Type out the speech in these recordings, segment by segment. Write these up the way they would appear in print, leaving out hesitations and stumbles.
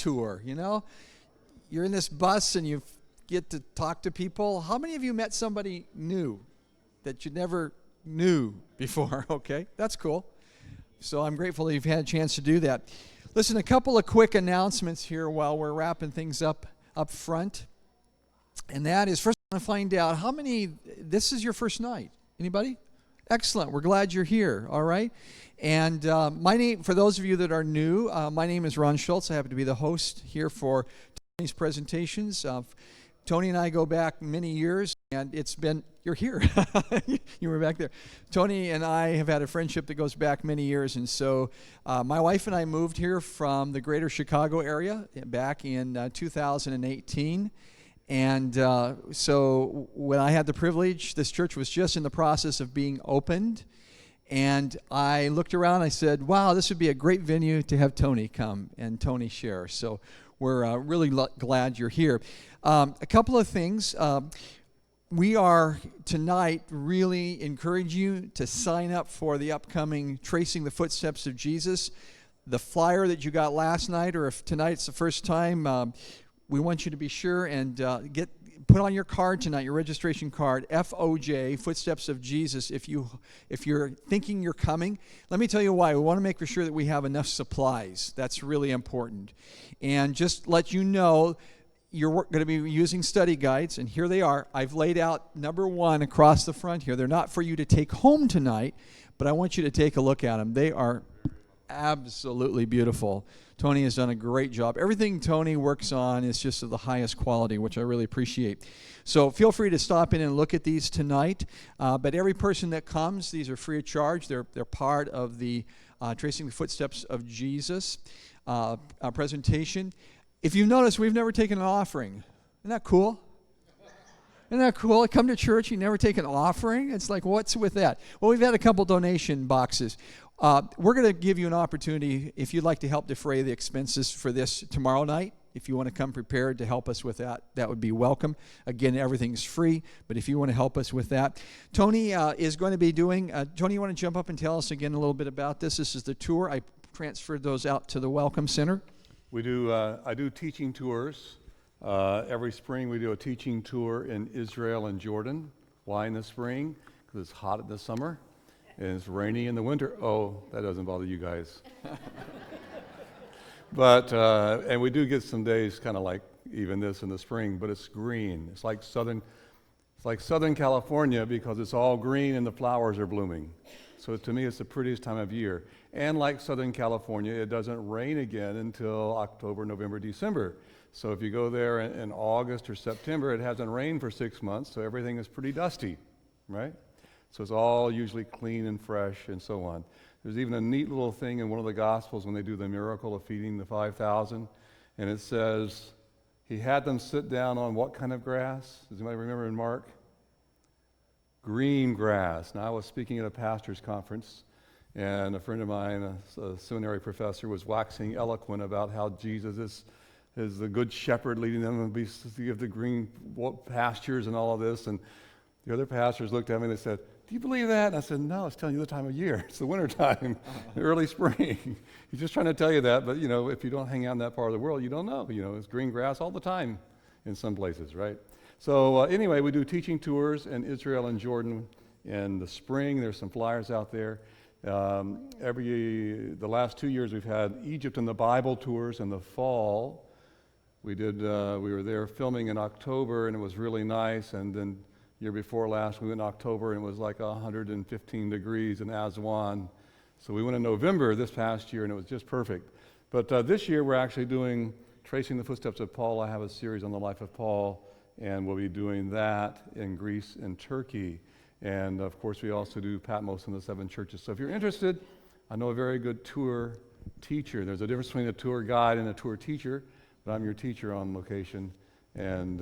tour, you know? You're in this bus and you get to talk to people. How many of you met somebody new that you never knew before? Okay, that's cool. So I'm grateful that you've had a chance to do that. Listen, a couple of quick announcements here while we're wrapping things up front. And that is, first I want to find out how many, this is your first night. Anybody? Excellent. We're glad you're here. All right. And my name, for those of you that are new, my name is Ron Schultz. I happen to be the host here for Tony's presentations. Tony and I go back many years, and it's been, you're here. You were back there. Tony and I have had a friendship that goes back many years, and so my wife and I moved here from the greater Chicago area back in 2018. And so when I had the privilege, this church was just in the process of being opened, and I looked around and I said, wow, this would be a great venue to have Tony come and Tony share. So we're really glad you're here. A couple of things. We are tonight really encourage you to sign up for the upcoming Tracing the Footsteps of Jesus. The flyer that you got last night, or if tonight's the first time, we want you to be sure and put on your card tonight, your registration card, FOJ, Footsteps of Jesus, if you're thinking you're coming. Let me tell you why. We want to make for sure that we have enough supplies. That's really important. And just let you know, you're going to be using study guides, and here they are. I've laid out number 1 across the front here. They're not for you to take home tonight, but I want you to take a look at them. They are absolutely beautiful. Tony has done a great job. Everything Tony works on is just of the highest quality, which I really appreciate. So feel free to stop in and look at these tonight. But every person that comes, these are free of charge. They're part of the Tracing the Footsteps of Jesus presentation. If you've noticed, we've never taken an offering. Isn't that cool? Isn't that cool? I come to church, you never take an offering? It's like, what's with that? Well, we've had a couple donation boxes. We're going to give you an opportunity, if you'd like to help defray the expenses for this tomorrow night. If you want to come prepared to help us with that, that would be welcome. Again, everything's free, but if you want to help us with that. Tony is going to be doing, Tony, you want to jump up and tell us again a little bit about this? This is the tour. I transferred those out to the Welcome Center. We do, I do teaching tours. Every spring we do a teaching tour in Israel and Jordan. Why in the spring? Because it's hot in the summer and it's rainy in the winter. Oh, that doesn't bother you guys. But, and we do get some days kind of like even this in the spring, but it's green. It's like Southern California because it's all green and the flowers are blooming. So to me, it's the prettiest time of year. And like Southern California, it doesn't rain again until October, November, December. So if you go there in August or September, it hasn't rained for 6 months, so everything is pretty dusty, right? So it's all usually clean and fresh and so on. There's even a neat little thing in one of the Gospels when they do the miracle of feeding the 5,000, and it says, he had them sit down on what kind of grass? Does anybody remember in Mark? Green grass. Now, I was speaking at a pastor's conference, and a friend of mine, a seminary professor, was waxing eloquent about how Jesus is the good shepherd leading them to give the green pastures and all of this. And the other pastors looked at me and they said, do you believe that? And I said, no, it's telling you the time of year. It's the winter time, the early spring. He's just trying to tell you that, but you know, if you don't hang out in that part of the world, you don't know. You know, it's green grass all the time in some places, right? So anyway, we do teaching tours in Israel and Jordan in the spring. There's some flyers out there. The last 2 years we've had Egypt and the Bible tours in the fall. We were there filming in October and it was really nice, and then year before last we went in October and it was like 115 degrees in Aswan. So we went in November this past year and it was just perfect. But this year we're actually doing Tracing the Footsteps of Paul. I have a series on the life of Paul, and we'll be doing that in Greece and Turkey. And of course we also do Patmos and the 7 churches. So if you're interested, I know a very good tour teacher. There's a difference between a tour guide and a tour teacher, but I'm your teacher on location. And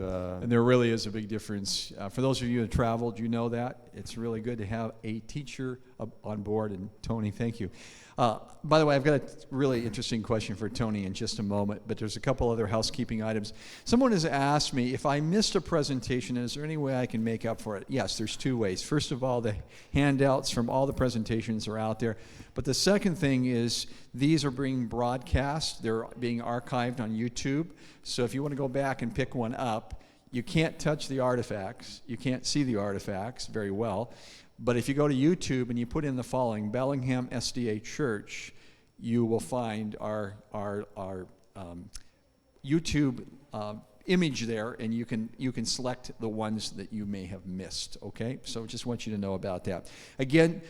there really is a big difference. For those of you who have traveled, you know that. It's really good to have a teacher on board. And Tony, thank you. By the way, I've got a really interesting question for Tony in just a moment, but there's a couple other housekeeping items. Someone has asked me if I missed a presentation, is there any way I can make up for it? Yes, there's two ways. First of all, the handouts from all the presentations are out there. But the second thing is these are being broadcast. They're being archived on YouTube. So if you want to go back and pick one up, you can't touch the artifacts. You can't see the artifacts very well. But if you go to YouTube and you put in the following, Bellingham SDA Church, you will find our YouTube image there, and you can select the ones that you may have missed, okay? So just want you to know about that. Again,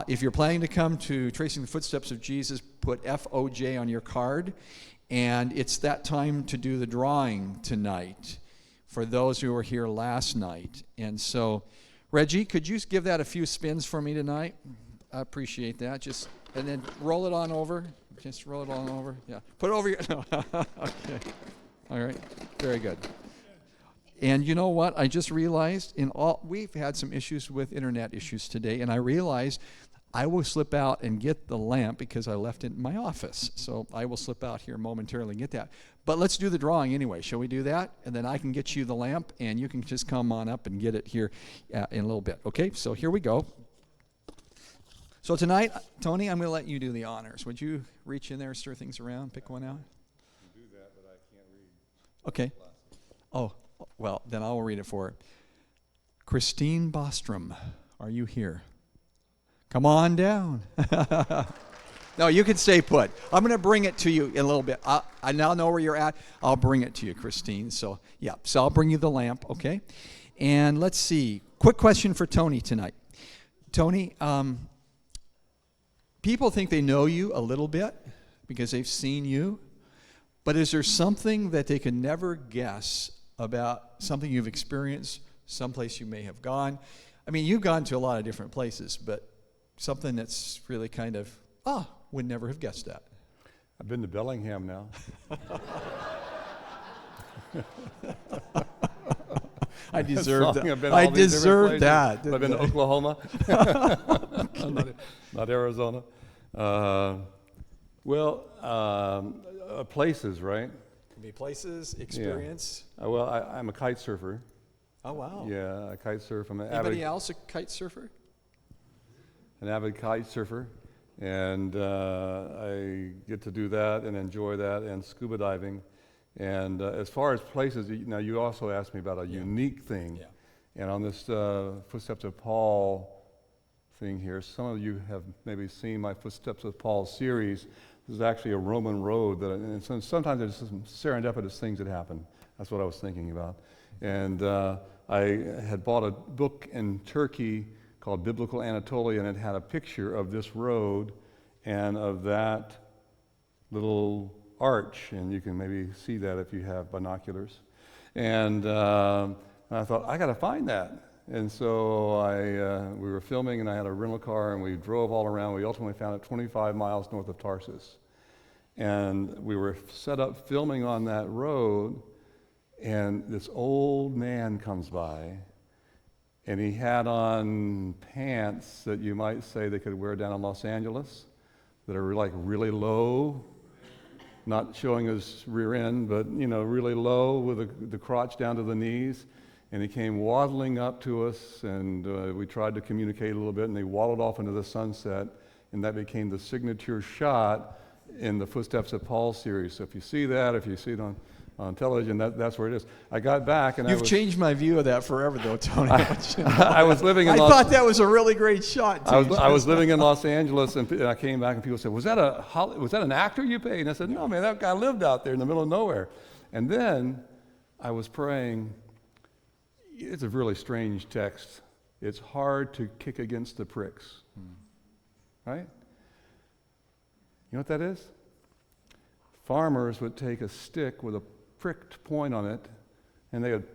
if you're planning to come to Tracing the Footsteps of Jesus, put FOJ on your card, and it's that time to do the drawing tonight for those who were here last night. And so, Reggie, could you give that a few spins for me tonight? I appreciate that. And then roll it on over. Just roll it on over. Yeah. Put it over your. No. Okay. All right. Very good. And you know what? I just realized we've had some issues with internet issues today, and I realized I will slip out and get the lamp because I left it in my office. So I will slip out here momentarily and get that. But let's do the drawing anyway. Shall we do that? And then I can get you the lamp, and you can just come on up and get it here in a little bit. Okay, so here we go. So tonight, Tony, I'm going to let you do the honors. Would you reach in there, stir things around, pick one out? I can do that, but I can't read. Okay. Oh, well, then I'll read it for her. Christine Bostrom, are you here? Come on down. No, you can stay put. I'm going to bring it to you in a little bit. I now know where you're at. I'll bring it to you, Christine. So I'll bring you the lamp, okay? And let's see. Quick question for Tony tonight. Tony, people think they know you a little bit because they've seen you, but is there something that they can never guess about something you've experienced, someplace you may have gone? I mean, you've gone to a lot of different places, but something that's really kind of, would never have guessed that. I've been to Bellingham now. I deserve that. I deserve that. I've been to Oklahoma, not Arizona. Places, right? Can be places, experience. Yeah. I'm a kite surfer. Oh, wow. Yeah, I kite surf. Anybody else a kite surfer? An avid kite surfer, and I get to do that and enjoy that, and scuba diving. And as far as places, you also asked me about a unique thing. Yeah. And on this Footsteps of Paul thing here, some of you have maybe seen my Footsteps of Paul series. This is actually a Roman road, and sometimes there's some serendipitous things that happen. That's what I was thinking about. And I had bought a book in Turkey called Biblical Anatolia, and it had a picture of this road and of that little arch, and you can maybe see that if you have binoculars. And I thought, I got to find that. And so we were filming, and I had a rental car, and we drove all around. We ultimately found it 25 miles north of Tarsus. And we were set up filming on that road, and this old man comes by, and he had on pants that you might say they could wear down in Los Angeles, that are like really low, not showing his rear end, but really low with the crotch down to the knees. And he came waddling up to us, and we tried to communicate a little bit, and he waddled off into the sunset, and that became the signature shot in the Footsteps of Paul series. So if you see that, if you see it on television, that's where it is. I got back, and You've changed my view of that forever, though, Tony. I was living in I thought that was a really great shot. I was living in Los Angeles, and I came back, and people said, was that an actor you paid? And I said, no, man, that guy lived out there in the middle of nowhere. And then I was praying. It's a really strange text. It's hard to kick against the pricks. Right? You know what that is? Farmers would take a stick with a pricked point on it, and they would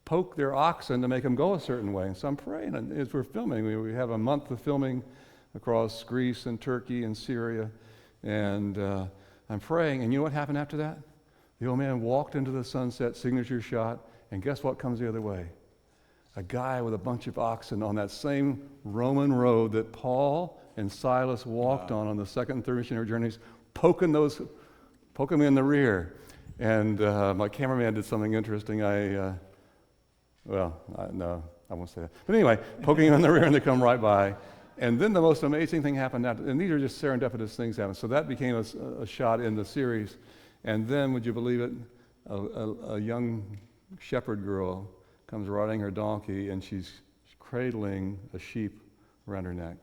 poke their oxen to make them go a certain way. And so I'm praying, and as we're filming, we have a month of filming across Greece and Turkey and Syria, and I'm praying, and you know what happened after that? The old man walked into the sunset, signature shot, and guess what comes the other way? a guy with a bunch of oxen on that same Roman road that Paul and Silas walked on the second and third missionary journeys, poking me in the rear. And my cameraman did something interesting. No, I won't say that. But anyway, poking him in the rear, and they come right by. And then the most amazing thing happened after, and these are just serendipitous things happen. So that became a shot in the series. And then, would you believe it, a young shepherd girl comes riding her donkey, and she's cradling a sheep around her neck,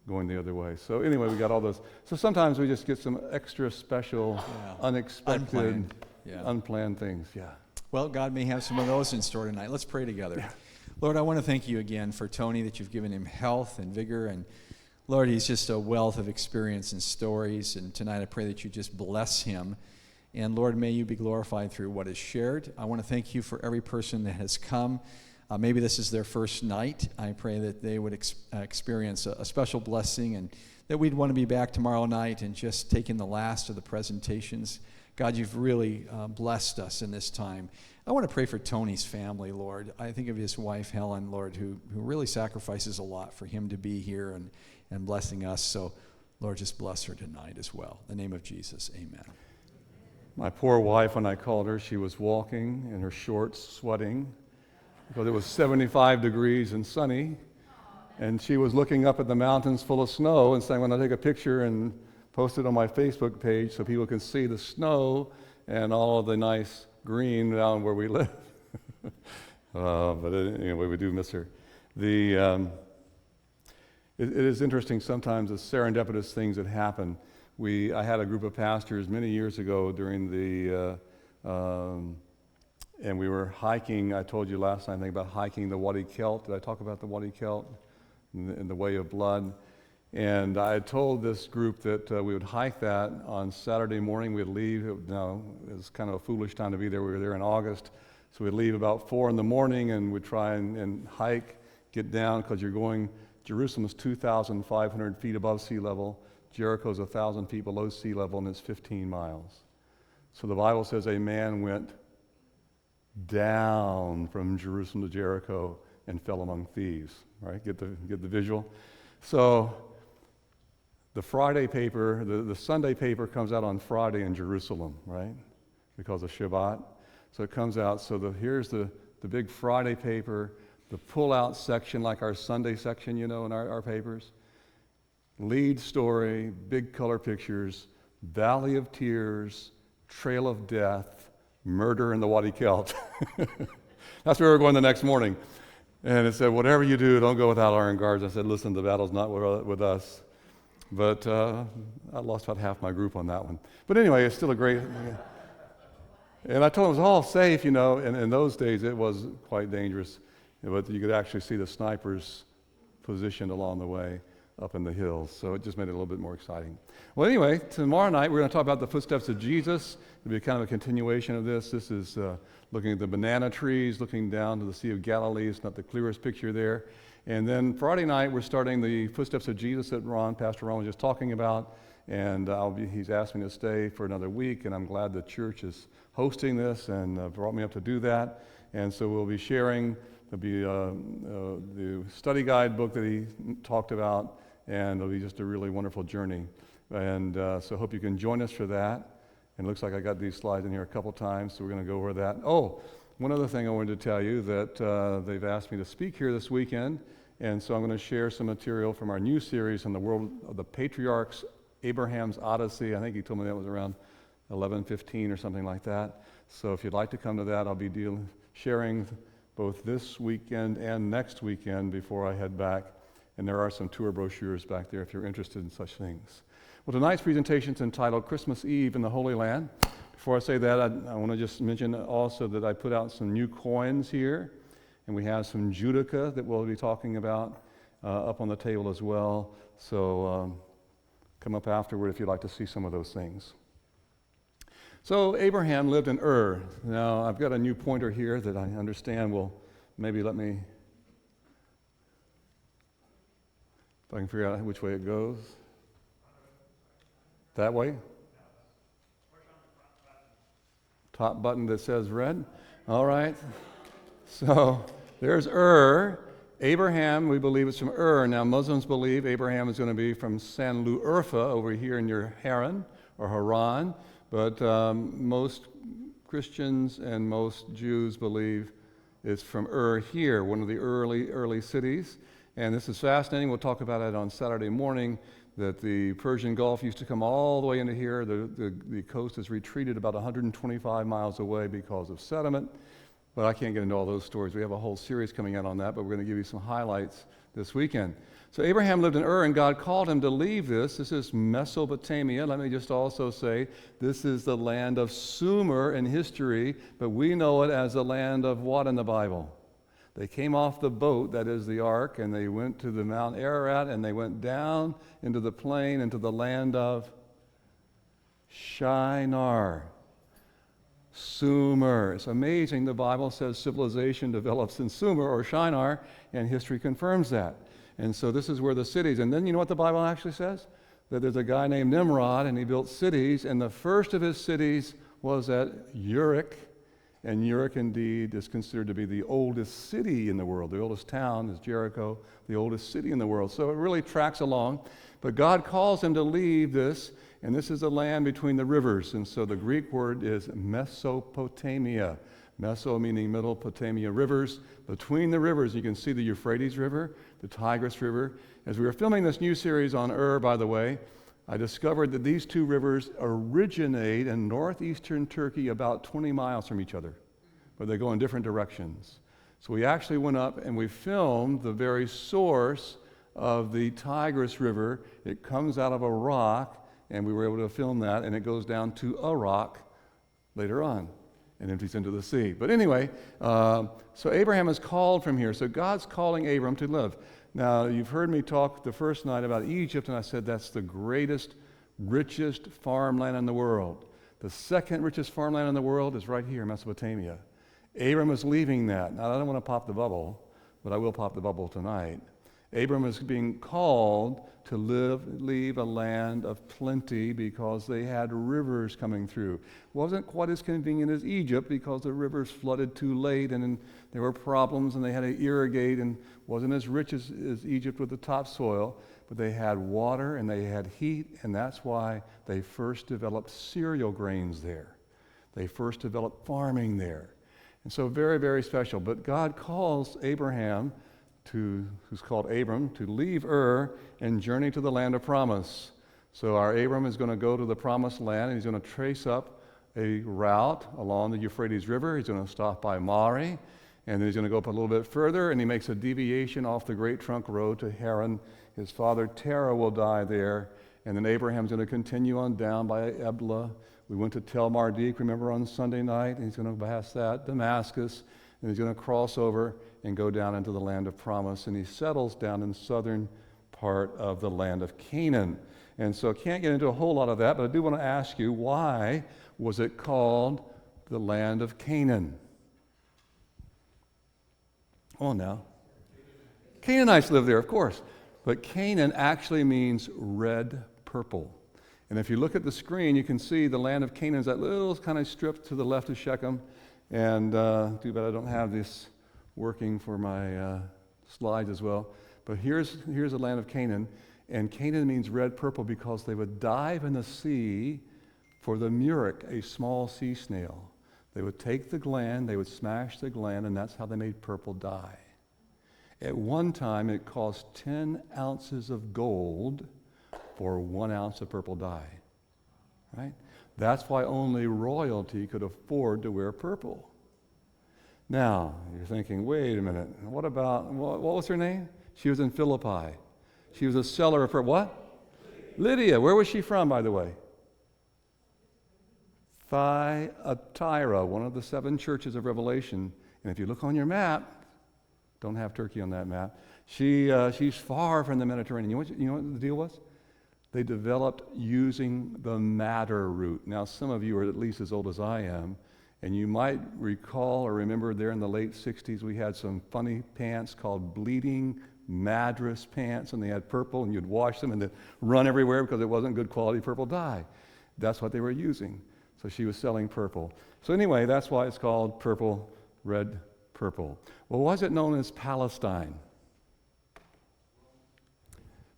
going the other way. So anyway, we got all those. So sometimes we just get some extra special, unexpected, unplanned things. Yeah. Well, God may have some of those in store tonight. Let's pray together. Yeah. Lord, I want to thank you again for Tony, that you've given him health and vigor. And Lord, he's just a wealth of experience and stories. And tonight I pray that you just bless him. And Lord, may you be glorified through what is shared. I want to thank you for every person that has come. Maybe this is their first night. I pray that they would experience a special blessing, and that we'd want to be back tomorrow night and just take in the last of the presentations. God, you've really blessed us in this time. I want to pray for Tony's family, Lord. I think of his wife, Helen, Lord, who really sacrifices a lot for him to be here and blessing us. So, Lord, just bless her tonight as well. In the name of Jesus, amen. My poor wife, when I called her, she was walking in her shorts, sweating, because it was 75 degrees and sunny. And she was looking up at the mountains full of snow and saying, when I take a picture and post it on my Facebook page so people can see the snow and all of the nice green down where we live. But anyway, we do miss her. It is interesting sometimes the serendipitous things that happen. I had a group of pastors many years ago during and we were hiking. I told you last time, I think, about hiking the Wadi Kelt. Did I talk about the Wadi Kelt and the Way of Blood? And I had told this group that we would hike that on Saturday morning. We'd leave. It was kind of a foolish time to be there. We were there in August. So we'd leave about 4 in the morning, and we'd try and hike, get down, because Jerusalem is 2,500 feet above sea level. Jericho's 1,000 feet below sea level, and it's 15 miles. So the Bible says a man went down from Jerusalem to Jericho and fell among thieves. Right? Get the visual? So the Friday paper, the Sunday paper comes out on Friday in Jerusalem, right? Because of Shabbat. So it comes out. So here's the big Friday paper, the pull-out section, like our Sunday section, in our papers. Lead story, big color pictures, Valley of Tears, Trail of Death, Murder in the Wadi Kelt. That's where we were going the next morning. And it said, whatever you do, don't go without iron guards. I said, listen, the battle's not with us. But I lost about half my group on that one. But anyway, it's still a great... And I told them it was all safe, and in those days it was quite dangerous. But you could actually see the snipers positioned along the way up in the hills. So it just made it a little bit more exciting. Well, anyway, tomorrow night we're going to talk about the footsteps of Jesus. It'll be kind of a continuation of this. This is looking at the banana trees, looking down to the Sea of Galilee. It's not the clearest picture there. And then Friday night we're starting the footsteps of Jesus that Pastor Ron was just talking about. And he's asked me to stay for another week, and I'm glad the church is hosting this and brought me up to do that. And so we'll be sharing. There'll be the study guide book that he talked about, and it'll be just a really wonderful journey. And so I hope you can join us for that. And it looks like I got these slides in here a couple times, so we're going to go over that. Oh, one other thing I wanted to tell you, that they've asked me to speak here this weekend, and so I'm going to share some material from our new series on the world of the Patriarchs, Abraham's Odyssey. I think he told me that was around 11:15 or something like that. So if you'd like to come to that, I'll be sharing both this weekend and next weekend before I head back. And there are some tour brochures back there if you're interested in such things. Well, tonight's presentation is entitled Christmas Eve in the Holy Land. Before I say that, I want to just mention also that I put out some new coins here, and we have some Judica that we'll be talking about up on the table as well. So come up afterward if you'd like to see some of those things. So Abraham lived in Ur. Now, I've got a new pointer here that I understand will maybe let me, if I can figure out which way it goes. That way? Top button that says red. All right. So There's Ur. Abraham, we believe, is from Ur. Now, Muslims believe Abraham is going to be from San Lu Urfa over here in your Haran or Haran. But most Christians and most Jews believe it's from Ur here, one of the early cities. And this is fascinating. We'll talk about it on Saturday morning, that the Persian Gulf used to come all the way into here. The coast has retreated about 125 miles away because of sediment. But I can't get into all those stories. We have a whole series coming out on that, but we're going to give you some highlights this weekend. So Abraham lived in Ur, and God called him to leave this. This is Mesopotamia. Let me just also say, this is the land of Sumer in history, but we know it as the land of what in the Bible? They came off the boat, that is the ark, and they went to the Mount Ararat, and they went down into the plain, into the land of Shinar. Sumer. It's amazing. The Bible says civilization develops in Sumer or Shinar, and history confirms that. And so this is where the cities, and then you know what the Bible actually says? That there's a guy named Nimrod, and he built cities, and the first of his cities was at Uruk, and Uruk indeed is considered to be the oldest city in the world. The oldest town is Jericho, the oldest city in the world. So it really tracks along. But God calls him to leave this, and this is the land between the rivers. And so the Greek word is Mesopotamia. Meso meaning middle, Potamia, rivers. Between the rivers, you can see the Euphrates River, the Tigris River. As we were filming this new series on Ur, by the way, I discovered that these two rivers originate in northeastern Turkey about 20 miles from each other, but they go in different directions. So we actually went up and we filmed the very source of the Tigris River. It comes out of a rock, and we were able to film that, and it goes down to a rock later on and empties into the sea. But anyway, so Abraham is called from here. So God's calling Abram to live. Now, you've heard me talk the first night about Egypt, and I said that's the greatest, richest farmland in the world. The second richest farmland in the world is right here, Mesopotamia. Abram is leaving that. Now, I don't want to pop the bubble, but I will pop the bubble tonight. Abram is being called to leave a land of plenty because they had rivers coming through. It wasn't quite as convenient as Egypt because the rivers flooded too late, and there were problems, and they had to irrigate, and wasn't as rich as Egypt with the topsoil, but they had water and they had heat, and that's why they first developed cereal grains there. They first developed farming there. And so very, very special. But God calls Abraham, who's called Abram, to leave Ur and journey to the land of promise. So our Abram is going to go to the promised land, and he's going to trace up a route along the Euphrates River. He's going to stop by Mari, and then he's going to go up a little bit further, and he makes a deviation off the Great Trunk Road to Haran. His father Terah will die there, and then Abraham's going to continue on down by Ebla. We went to Tel Mardik, remember, on Sunday night, and he's going to pass that, Damascus, and he's going to cross over and go down into the land of promise, and he settles down in the southern part of the land of Canaan. And so I can't get into a whole lot of that, but I do want to ask you, why was it called the land of Canaan? Come on now. Canaanites live there, of course. But Canaan actually means red purple. And if you look at the screen, you can see the land of Canaan is that little kind of strip to the left of Shechem. And too bad I don't have this working for my slides as well. But here's the land of Canaan. And Canaan means red purple because they would dive in the sea for the murex, a small sea snail. They would take the gland, they would smash the gland, and that's how they made purple dye. At one time, it cost 10 ounces of gold for 1 ounce of purple dye. Right? That's why only royalty could afford to wear purple. Now, you're thinking, wait a minute, what was her name? She was in Philippi. She was a seller of her what? Lydia. Where was she from, by the way? Thyatira, one of the 7 churches of Revelation. And if you look on your map, don't have Turkey on that map, she's far from the Mediterranean. You know what the deal was? They developed using the madder root. Now, some of you are at least as old as I am, and you might recall or remember there in the late 60s we had some funny pants called bleeding madras pants, and they had purple, and you'd wash them and they'd run everywhere because it wasn't good quality purple dye. That's what they were using. So she was selling purple. So anyway, that's why it's called red purple. Well, why is it known as Palestine?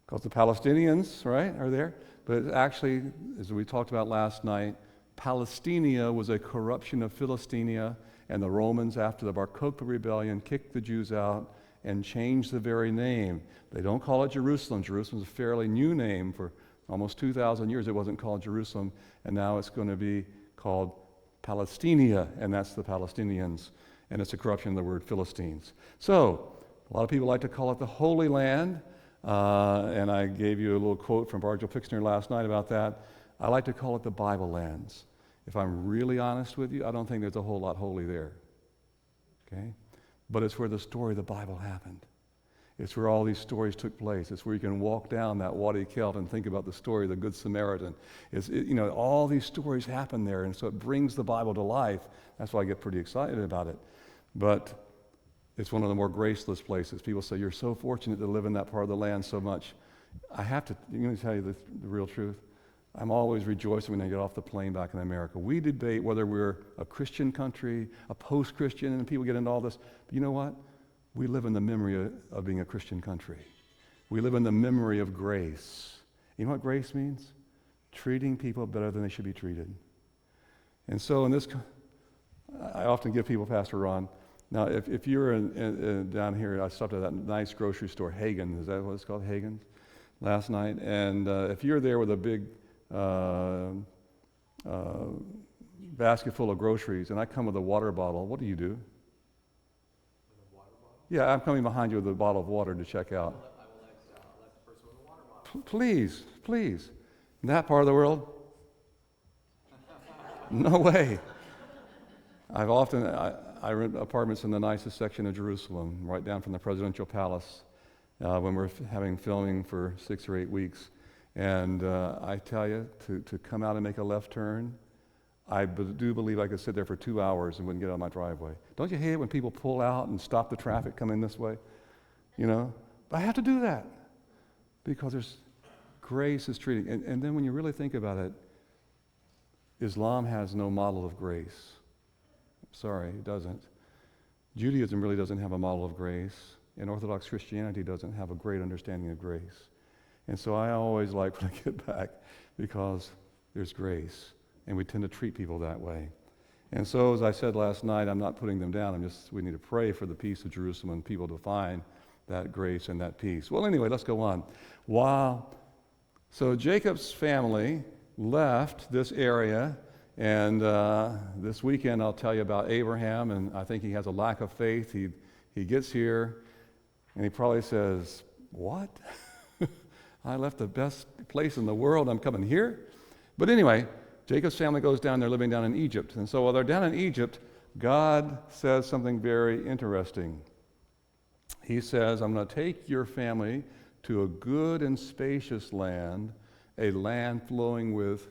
Because the Palestinians, right, are there. But actually, as we talked about last night, Palestinia was a corruption of Philistinia, and the Romans, after the Bar Kokhba rebellion, kicked the Jews out and changed the very name. They don't call it Jerusalem. Jerusalem is a fairly new name. For almost 2,000 years, it wasn't called Jerusalem, and now it's going to be called Palestinia, and that's the Palestinians, and it's a corruption of the word Philistines. So, a lot of people like to call it the Holy Land, and I gave you a little quote from Bargel Pixner last night about that. I like to call it the Bible lands. If I'm really honest with you, I don't think there's a whole lot holy there. Okay? But it's where the story of the Bible happened. It's where all these stories took place. It's where you can walk down that Wadi Kelt and think about the story of the Good Samaritan. All these stories happen there, and so it brings the Bible to life. That's why I get pretty excited about it. But it's one of the more graceless places. People say, you're so fortunate to live in that part of the land so much. I'm going to tell you the real truth. I'm always rejoicing when I get off the plane back in America. We debate whether we're a Christian country, a post-Christian, and people get into all this. But you know what? We live in the memory of being a Christian country. We live in the memory of grace. You know what grace means? Treating people better than they should be treated. And so I often give people, Pastor Ron, now if you're down here, I stopped at that nice grocery store, Hagen, is that what it's called, Hagen, last night? And if you're there with a big basket full of groceries, and I come with a water bottle, what do you do? Yeah, I'm coming behind you with a bottle of water to check out. I will let the person with the water bottle. Please. In that part of the world? No way. I rent apartments in the nicest section of Jerusalem, right down from the presidential palace, when we're having filming for 6 or 8 weeks. And I tell you, to come out and make a left turn, I do believe I could sit there for 2 hours and wouldn't get out of my driveway. Don't you hate it when people pull out and stop the traffic coming this way? You know? But I have to do that because there's grace is treating. And then when you really think about it, Islam has no model of grace. Sorry, it doesn't. Judaism really doesn't have a model of grace, and Orthodox Christianity doesn't have a great understanding of grace. And so I always like when I get back because there's grace, and we tend to treat people that way. And so, as I said last night, I'm not putting them down. We need to pray for the peace of Jerusalem and people to find that grace and that peace. Well, anyway, let's go on. So Jacob's family left this area, and this weekend I'll tell you about Abraham, and I think he has a lack of faith. He gets here, and he probably says, what? I left the best place in the world. I'm coming here? But anyway, Jacob's family goes down. They're living down in Egypt. And so while they're down in Egypt, God says something very interesting. He says, I'm going to take your family to a good and spacious land, a land flowing with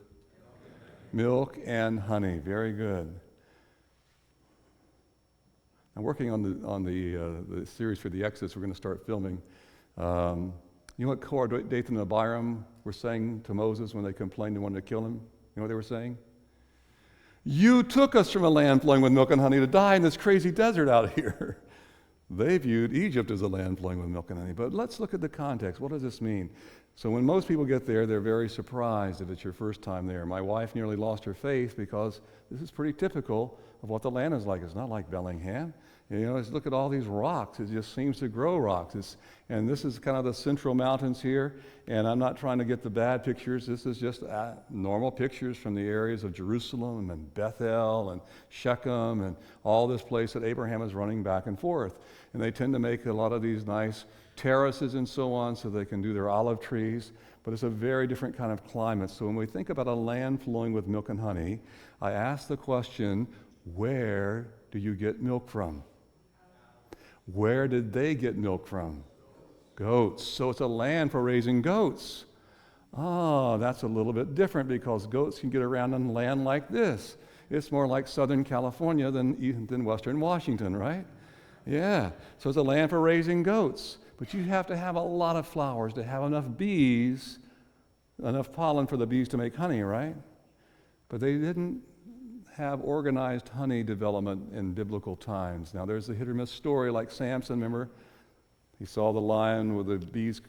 milk and honey. Very good. I'm working on the series for the Exodus. We're going to start filming. You know what Korah, Dathan, and Abiram were saying to Moses when they complained and wanted to kill him? You know what they were saying? You took us from a land flowing with milk and honey to die in this crazy desert out here. They viewed Egypt as a land flowing with milk and honey. But let's look at the context. What does this mean? So when most people get there, they're very surprised if it's your first time there. My wife nearly lost her faith because this is pretty typical of what the land is like. It's not like Bellingham. You know, look at all these rocks. It just seems to grow rocks. And this is kind of the central mountains here. And I'm not trying to get the bad pictures. This is just normal pictures from the areas of Jerusalem and Bethel and Shechem and all this place that Abraham is running back and forth. And they tend to make a lot of these nice terraces and so on so they can do their olive trees. But it's a very different kind of climate. So when we think about a land flowing with milk and honey, I ask the question, where do you get milk from? Where did they get milk from? Goats. So it's a land for raising goats. Oh, that's a little bit different because goats can get around on land like this. It's more like Southern California than Western Washington, right? Yeah. So it's a land for raising goats. But you have to have a lot of flowers to have enough bees, enough pollen for the bees to make honey, right? But they didn't have organized honey development in biblical times. Now, there's a hit or miss story like Samson, remember? He saw the lion with the bees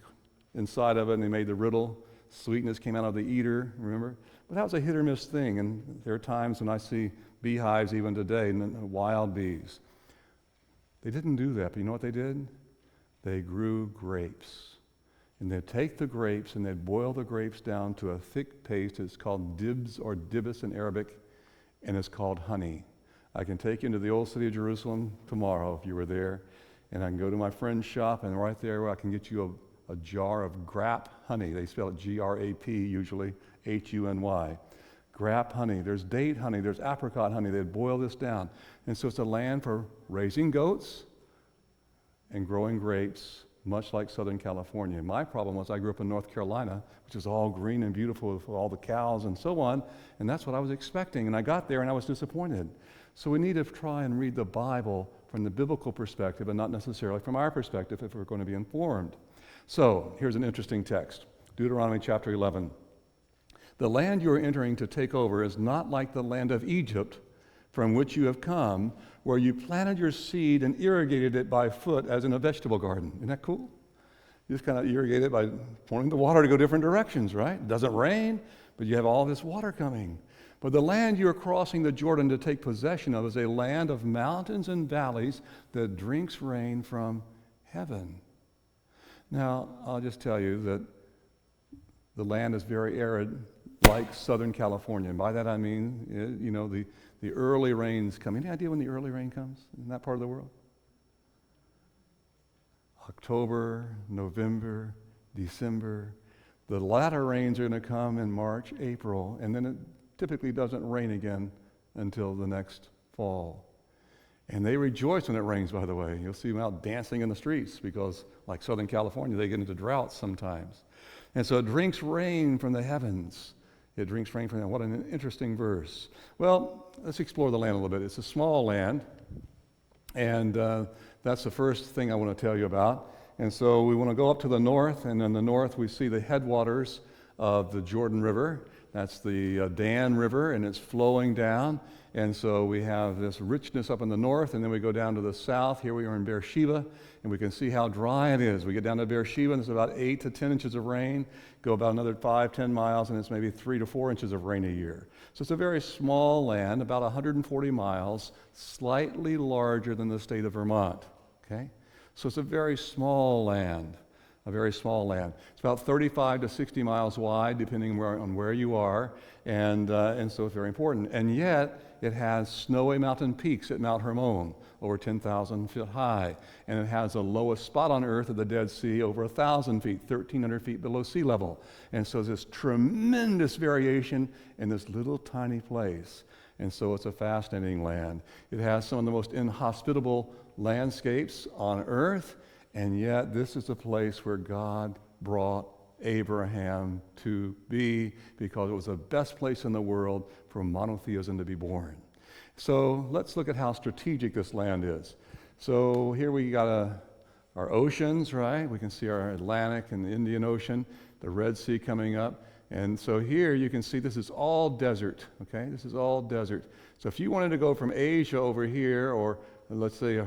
inside of it, and he made the riddle. Sweetness came out of the eater, remember? But that was a hit or miss thing, and there are times when I see beehives even today, wild bees. They didn't do that, but you know what they did? They grew grapes. And they'd take the grapes and they'd boil the grapes down to a thick paste. It's called dibs or dibis in Arabic, and it's called honey. I can take you into the old city of Jerusalem tomorrow if you were there, and I can go to my friend's shop, and right there I can get you a jar of grape honey. They spell it G-R-A-P, usually H-U-N-Y. Grape honey. There's date honey. There's apricot honey. They'd boil this down. And so it's a land for raising goats and growing grapes, much like Southern California. My problem was I grew up in North Carolina, which is all green and beautiful with all the cows and so on, and that's what I was expecting. And I got there and I was disappointed. So we need to try and read the Bible from the biblical perspective and not necessarily from our perspective if we're going to be informed. So here's an interesting text, Deuteronomy chapter 11. The land you are entering to take over is not like the land of Egypt from which you have come, where you planted your seed and irrigated it by foot as in a vegetable garden. Isn't that cool? You just kind of irrigate it by pouring the water to go different directions, right? It doesn't rain, but you have all this water coming. But the land you are crossing the Jordan to take possession of is a land of mountains and valleys that drinks rain from heaven. Now, I'll just tell you that the land is very arid, like Southern California. And by that I mean, the early rains come. Any idea when the early rain comes in that part of the world? October, November, December. The latter rains are going to come in March, April, and then it typically doesn't rain again until the next fall. And they rejoice when it rains, by the way. You'll see them out dancing in the streets because, like Southern California, they get into droughts sometimes. And so it drinks rain from the heavens. It drinks rain from them. What an interesting verse. Well, let's explore the land a little bit. It's a small land, and that's the first thing I want to tell you about. And so we want to go up to the north, and in the north we see the headwaters of the Jordan River. That's the Dan River, and it's flowing down. And so we have this richness up in the north, and then we go down to the south. Here we are in Beersheba, and we can see how dry it is. We get down to Beersheba, and it's about 8 to 10 inches of rain. Go about another 5-10 miles, and it's maybe 3 to 4 inches of rain a year. So it's a very small land, about 140 miles, slightly larger than the state of Vermont. Okay? So it's a very small land. A very small land. It's about 35 to 60 miles wide, depending on where you are, and so it's very important. And yet, it has snowy mountain peaks at Mount Hermon, over 10,000 feet high, and it has the lowest spot on Earth at the Dead Sea, over 1,000 feet, 1,300 feet below sea level. And so there's tremendous variation in this little tiny place. And so it's a fascinating land. It has some of the most inhospitable landscapes on Earth, and yet this is a place where God brought Abraham to be because it was the best place in the world for monotheism to be born. So let's look at how strategic this land is. So here we got our oceans, right? We can see our Atlantic and the Indian Ocean, the Red Sea coming up. And so here you can see this is all desert, okay? This is all desert. So if you wanted to go from Asia over here, or let's say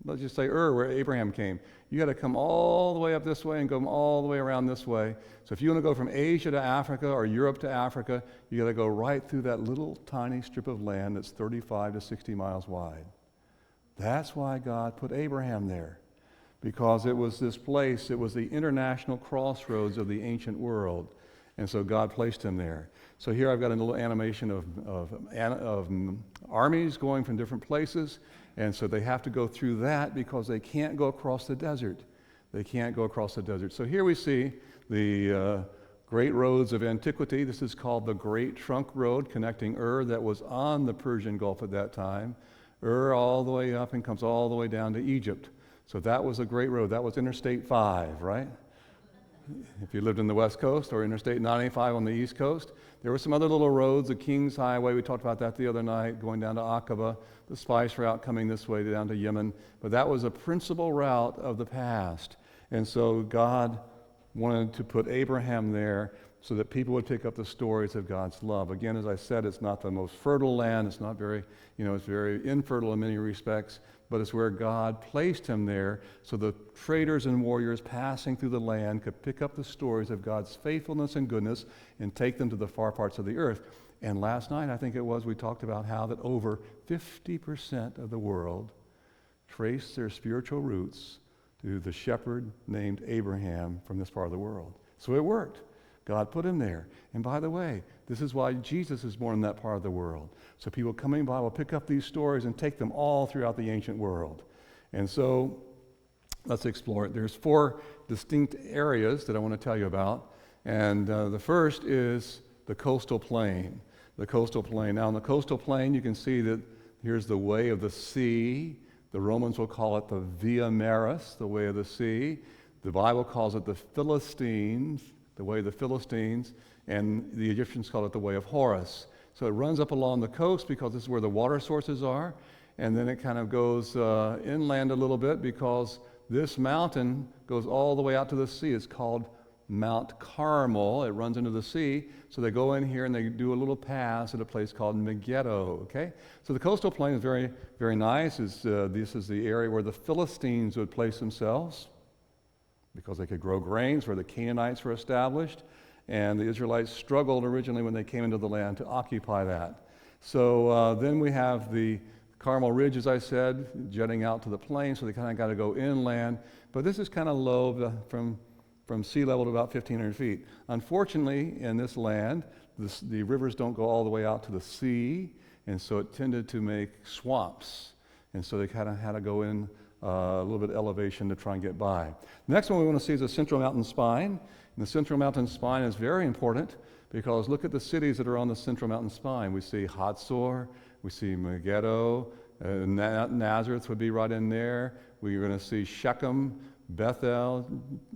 let's just say where Abraham came. You got to come all the way up this way and go all the way around this way. So if you want to go from Asia to Africa or Europe to Africa, you got to go right through that little tiny strip of land that's 35 to 60 miles wide. That's why God put Abraham there, because it was this place, it was the international crossroads of the ancient world. And so God placed him there. So here I've got a little animation of armies going from different places. And so they have to go through that because they can't go across the desert. They can't go across the desert. So here we see the great roads of antiquity. This is called the Great Trunk Road, connecting that was on the Persian Gulf at that time. All the way up and comes all the way down to Egypt. So that was a great road. That was Interstate 5, right? If you lived in the West Coast, or Interstate 95 on the East Coast. There were some other little roads, the King's Highway, we talked about that the other night, going down to Aqaba, the spice route coming this way down to Yemen. But that was a principal route of the past. And so God wanted to put Abraham there so that people would pick up the stories of God's love. Again, as I said, it's not the most fertile land. It's not very, it's very infertile in many respects, but it's where God placed him there so the traders and warriors passing through the land could pick up the stories of God's faithfulness and goodness and take them to the far parts of the earth. And last night, I think it was, we talked about how that over 50% of the world trace their spiritual roots to the shepherd named Abraham from this part of the world. So it worked. God put him there. And by the way, this is why Jesus is born in that part of the world. So people coming by will pick up these stories and take them all throughout the ancient world. And so let's explore it. There's 4 distinct areas that I want to tell you about. And the first is the coastal plain. The coastal plain. Now, in the coastal plain, you can see that here's the way of the sea. The Romans will call it the Via Maris, the way of the sea. The Bible calls it the Philistines, the way of the Philistines, and the Egyptians call it the way of Horus. So it runs up along the coast because this is where the water sources are, and then it kind of goes inland a little bit because this mountain goes all the way out to the sea. It's called Mount Carmel. It runs into the sea. So they go in here and they do a little pass at a place called Megiddo, okay? So the coastal plain is very, very nice. This is the area where the Philistines would place themselves because they could grow grains, where the Canaanites were established, and the Israelites struggled originally when they came into the land to occupy that. So then we have the Carmel Ridge, as I said, jutting out to the plain, so they kind of got to go inland. But this is kind of low from sea level to about 1,500 feet. Unfortunately, in this land, the rivers don't go all the way out to the sea, and so it tended to make swamps. And so they kind of had to go in a little bit of elevation to try and get by. The next one we want to see is the Central Mountain Spine. And the Central Mountain Spine is very important because look at the cities that are on the Central Mountain Spine. We see Hatzor, we see Megiddo, Nazareth would be right in there. We're going to see Shechem, Bethel,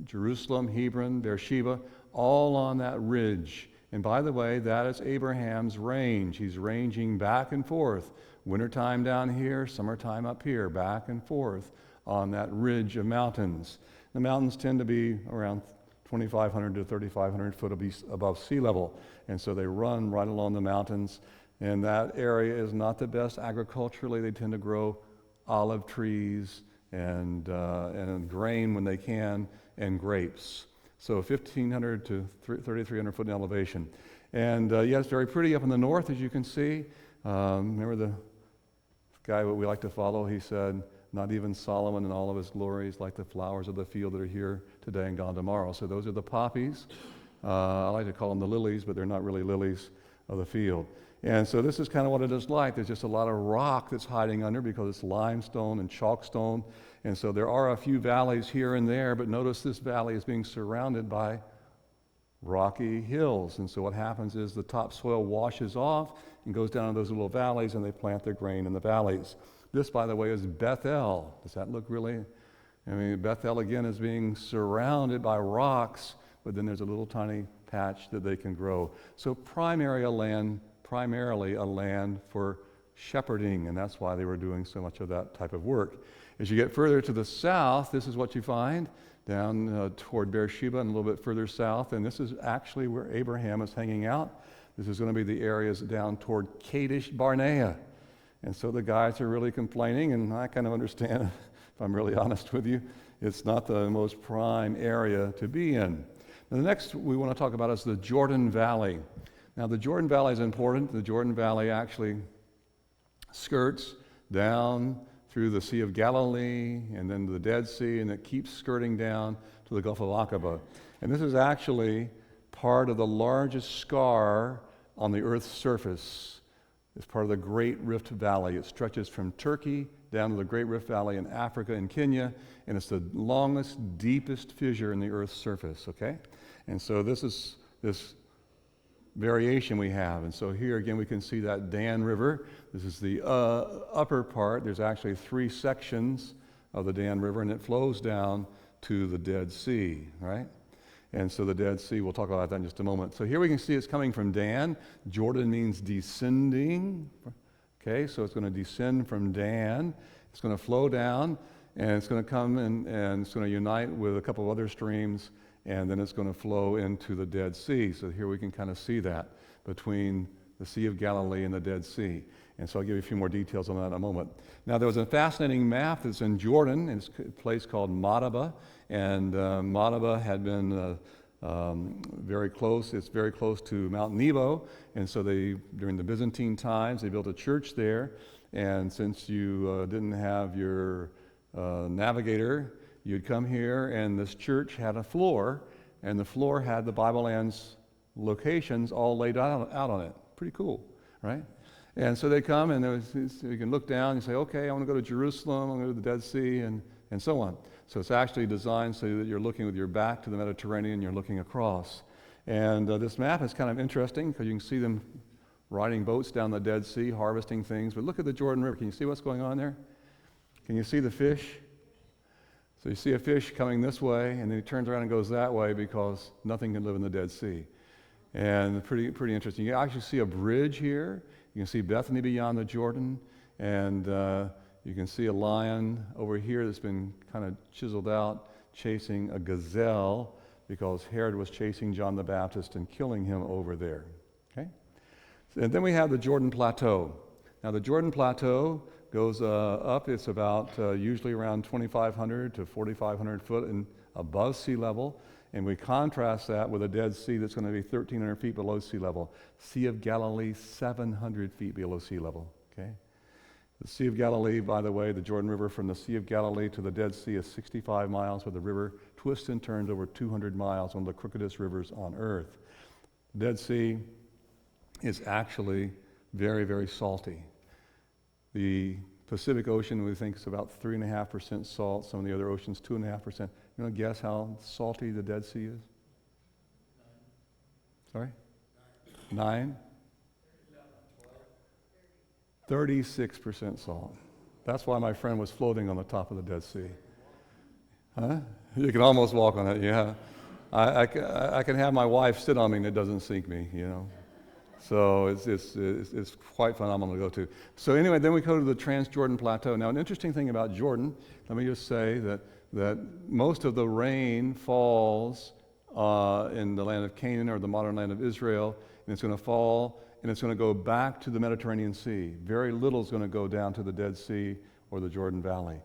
Jerusalem, Hebron, Beersheba, all on that ridge. And by the way, that is Abraham's range. He's ranging back and forth. Wintertime down here, summertime up here, back and forth on that ridge of mountains. The mountains tend to be around 2,500 to 3,500 foot above sea level. And so they run right along the mountains. And that area is not the best agriculturally. They tend to grow olive trees and grain when they can, and grapes. So 1,500 to 3,300 foot in elevation. And yeah, it's very pretty up in the north, as you can see. Remember the guy that we like to follow? He said, not even Solomon in all of his glories like the flowers of the field that are here today and gone tomorrow. So those are the poppies. I like to call them the lilies, but they're not really lilies of the field. And so this is kind of what it is like. There's just a lot of rock that's hiding under because it's limestone and chalkstone. And so there are a few valleys here and there, but notice this valley is being surrounded by rocky hills. And so what happens is the topsoil washes off and goes down to those little valleys, and they plant their grain in the valleys. This, by the way, is Bethel. Does that look really? I mean, Bethel, again, is being surrounded by rocks, but then there's a little tiny patch that they can grow. So primarily a land for shepherding, and that's why they were doing so much of that type of work. As you get further to the south, this is what you find down toward Beersheba and a little bit further south, and this is actually where Abraham is hanging out. This is going to be the areas down toward Kadesh Barnea. And so the guys are really complaining, and I kind of understand, if I'm really honest with you, it's not the most prime area to be in. Now, the next we want to talk about is the Jordan Valley. Now, the Jordan Valley is important. The Jordan Valley actually skirts down through the Sea of Galilee and then to the Dead Sea, and it keeps skirting down to the Gulf of Aqaba. And this is actually part of the largest scar on the Earth's surface. It's part of the Great Rift Valley. It stretches from Turkey down to the Great Rift Valley in Africa and Kenya, and it's the longest, deepest fissure in the Earth's surface, okay? And so this is this variation we have. And so here again we can see that Dan River. This is the upper part. There's actually 3 sections of the Dan River, and it flows down to the Dead Sea, right? And so the Dead Sea, we'll talk about that in just a moment. So here we can see it's coming from Dan. Jordan means descending. Okay, so it's going to descend from Dan. It's going to flow down, and it's going to come and it's going to unite with a couple of other streams, and then it's going to flow into the Dead Sea. So here we can kind of see that between the Sea of Galilee and the Dead Sea. And so I'll give you a few more details on that in a moment. Now, there was a fascinating map that's in Jordan. It's a place called Madaba, and Madaba had been very close. It's very close to Mount Nebo, and so during the Byzantine times, they built a church there. And since you didn't have your navigator, you'd come here, and this church had a floor, and the floor had the Bible Land's locations all laid out on it. Pretty cool, right? And so they come, and you can look down and say, okay, I want to go to Jerusalem, I want to go to the Dead Sea, and so on. So it's actually designed so that you're looking with your back to the Mediterranean, you're looking across. And this map is kind of interesting because you can see them riding boats down the Dead Sea, harvesting things. But look at the Jordan River. Can you see what's going on there? Can you see the fish? So you see a fish coming this way, and then he turns around and goes that way because nothing can live in the Dead Sea. And pretty interesting. You actually see a bridge here. You can see Bethany beyond the Jordan, and you can see a lion over here that's been kind of chiseled out, chasing a gazelle because Herod was chasing John the Baptist and killing him over there. Okay? And then we have the Jordan Plateau. Now the Jordan Plateau goes up. It's about usually around 2,500 to 4,500 foot above sea level. And we contrast that with a Dead Sea that's going to be 1,300 feet below sea level. Sea of Galilee, 700 feet below sea level. Okay? The Sea of Galilee, by the way, the Jordan River from the Sea of Galilee to the Dead Sea is 65 miles, where the river twists and turns over 200 miles, one of the crookedest rivers on earth. The Dead Sea is actually very, very salty. The Pacific Ocean, we think, is about 3.5% salt. Some of the other oceans, 2.5%. You want to guess how salty the Dead Sea is? 9. Sorry? 9? 36% salt. That's why my friend was floating on the top of the Dead Sea. Huh? You can almost walk on it, yeah. I can have my wife sit on me and it doesn't sink me, you know. So it's quite phenomenal to go to. So anyway, then we go to the Transjordan Plateau. Now, an interesting thing about Jordan, let me just say that most of the rain falls in the land of Canaan or the modern land of Israel, and it's going to fall and it's going to go back to the Mediterranean Sea. Very little is going to go down to the Dead Sea or the Jordan Valley.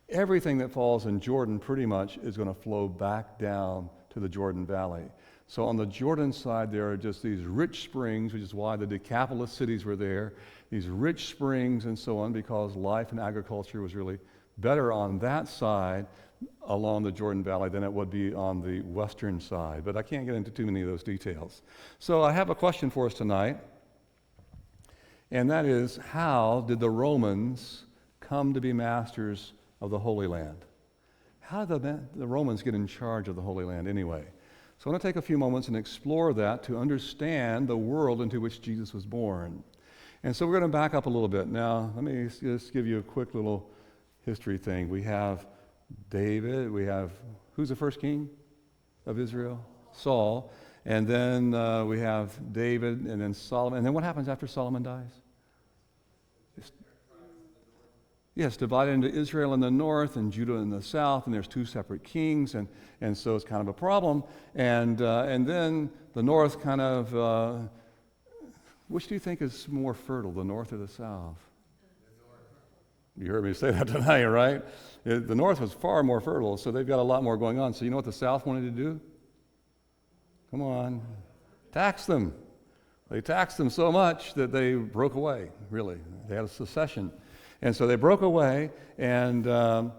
Everything that falls in Jordan pretty much is going to flow back down to the Jordan Valley. So on the Jordan side, there are just these rich springs, which is why the Decapolis cities were there, these rich springs and so on, because life and agriculture was really better on that side along the Jordan Valley than it would be on the western side. But I can't get into too many of those details. So I have a question for us tonight, and that is, how did the Romans come to be masters of the Holy Land? How did the Romans get in charge of the Holy Land anyway? So I want to take a few moments and explore that to understand the world into which Jesus was born. And so we're going to back up a little bit. Now, let me just give you a quick little history thing. We have David. We have, who's the first king of Israel? Saul. And then we have David, and then Solomon. And then what happens after Solomon dies? Yes, divided into Israel in the north and Judah in the south, and there's two separate kings, and so it's kind of a problem. And then the north kind of, which do you think is more fertile, the north or the south? The north. You heard me say that tonight, right? The north was far more fertile, so they've got a lot more going on. So you know what the south wanted to do? Come on, tax them. They taxed them so much that they broke away, really. They had a secession. And so they broke away, and then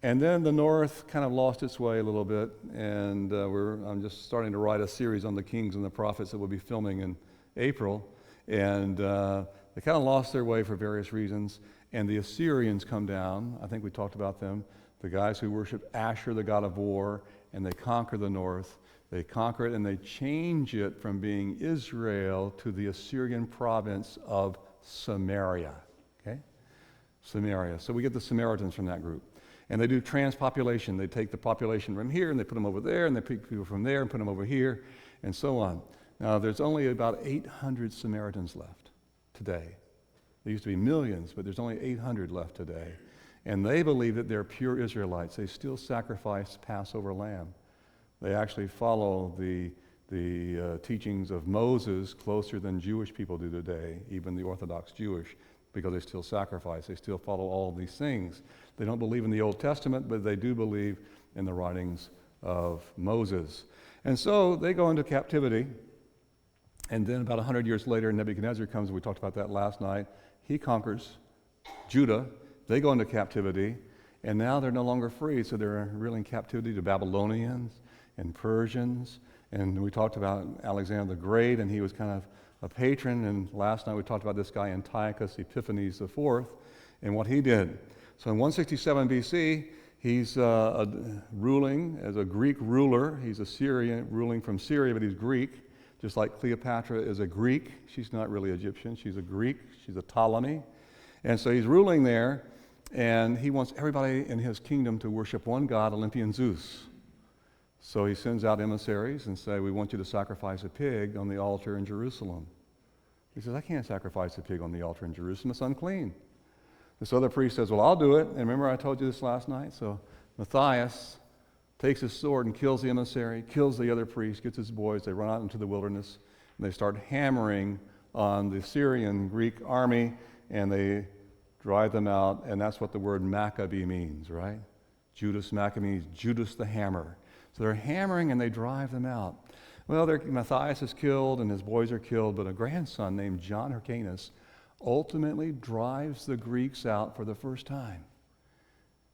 the North kind of lost its way a little bit, and I'm just starting to write a series on the kings and the prophets that we'll be filming in April, and they kind of lost their way for various reasons, and the Assyrians come down. I think we talked about them, the guys who worship Asher, the god of war, and they conquer the North. They conquer it, and they change it from being Israel to the Assyrian province of Samaria. Samaria. So we get the Samaritans from that group. And they do transpopulation. They take the population from here and they put them over there, and they pick people from there and put them over here, and so on. Now, there's only about 800 Samaritans left today. There used to be millions, but there's only 800 left today. And they believe that they're pure Israelites. They still sacrifice Passover lamb. They actually follow the teachings of Moses closer than Jewish people do today, even the Orthodox Jewish, because they still sacrifice. They still follow all of these things. They don't believe in the Old Testament, but they do believe in the writings of Moses. And so they go into captivity. And then about 100 years later, Nebuchadnezzar comes. We talked about that last night. He conquers Judah. They go into captivity. And now they're no longer free. So they're really in captivity to Babylonians and Persians. And we talked about Alexander the Great, and he was kind of a patron. And last night we talked about this guy, Antiochus Epiphanes IV, and what he did. So in 167 BC, he's ruling as a Greek ruler. He's a Syrian, ruling from Syria, but he's Greek. Just like Cleopatra is a Greek. She's not really Egyptian. She's a Greek. She's a Ptolemy. And so he's ruling there, and he wants everybody in his kingdom to worship one god, Olympian Zeus. So he sends out emissaries and say, we want you to sacrifice a pig on the altar in Jerusalem. He says, I can't sacrifice a pig on the altar in Jerusalem. It's unclean. This other priest says, well, I'll do it. And remember I told you this last night? So Matthias takes his sword and kills the emissary, kills the other priest, gets his boys. They run out into the wilderness, and they start hammering on the Syrian Greek army, and they drive them out. And that's what the word Maccabee means, right? Judas Maccabee means Judas the hammer. So they're hammering and they drive them out. Well, Matthias is killed and his boys are killed, but a grandson named John Hyrcanus ultimately drives the Greeks out for the first time.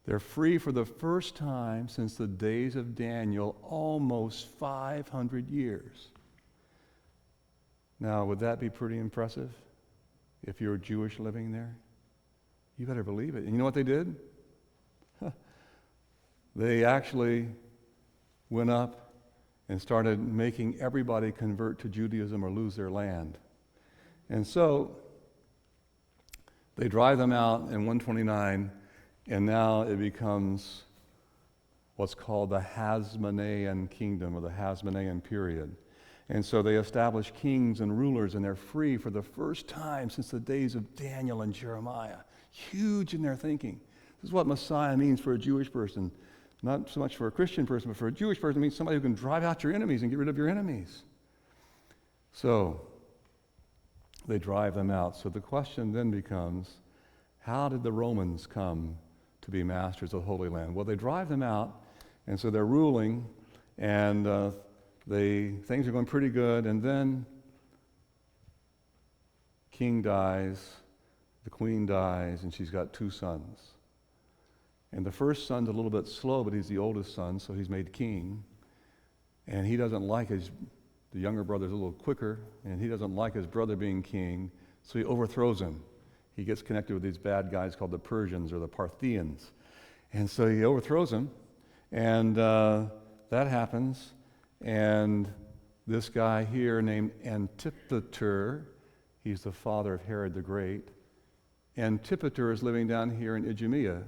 They're free for the first time since the days of Daniel, almost 500 years. Now, would that be pretty impressive if you're Jewish living there? You better believe it. And you know what they did? They actually went up and started making everybody convert to Judaism or lose their land. And so they drive them out in 129, and now it becomes what's called the Hasmonean kingdom, or the Hasmonean period. And so they establish kings and rulers, and they're free for the first time since the days of Daniel and Jeremiah. Huge in their thinking. This is what Messiah means for a Jewish person. Not so much for a Christian person, but for a Jewish person, it means somebody who can drive out your enemies and get rid of your enemies. So they drive them out. So the question then becomes, how did the Romans come to be masters of the Holy Land? Well, they drive them out, and so they're ruling, and things are going pretty good, and then king dies, the queen dies, and she's got two sons. And the first son's a little bit slow, but he's the oldest son, so he's made king. And he doesn't like the younger brother's a little quicker, and he doesn't like his brother being king, so he overthrows him. He gets connected with these bad guys called the Persians or the Parthians. And so he overthrows him, and that happens. And this guy here named Antipater, he's the father of Herod the Great. Antipater is living down here in Idumea,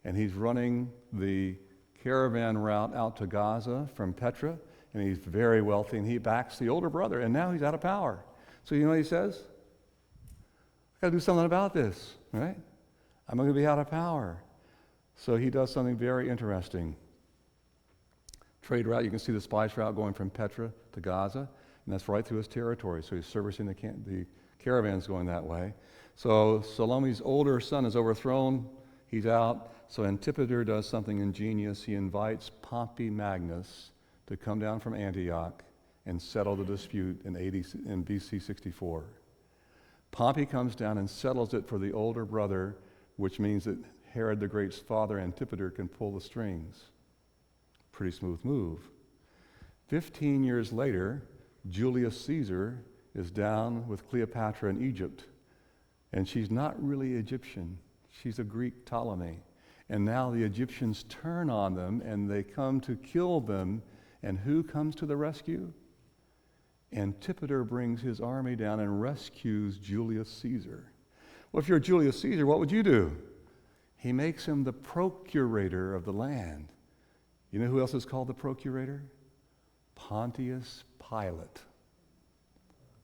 and he's running the caravan route out to Gaza from Petra, and he's very wealthy, and he backs the older brother, and now he's out of power. So you know what he says? I've got to do something about this, right? I'm going to be out of power. So he does something very interesting. Trade route, you can see the spice route going from Petra to Gaza, and that's right through his territory. So he's servicing the caravans going that way. So Salome's older son is overthrown. He's out. So Antipater does something ingenious. He invites Pompey Magnus to come down from Antioch and settle the dispute in BC 64. Pompey comes down and settles it for the older brother, which means that Herod the Great's father, Antipater, can pull the strings. Pretty smooth move. 15 years later, Julius Caesar is down with Cleopatra in Egypt, and she's not really Egyptian. She's a Greek Ptolemy. And now the Egyptians turn on them, and they come to kill them. And who comes to the rescue? Antipater brings his army down and rescues Julius Caesar. Well, if you're Julius Caesar, what would you do? He makes him the procurator of the land. You know who else is called the procurator? Pontius Pilate.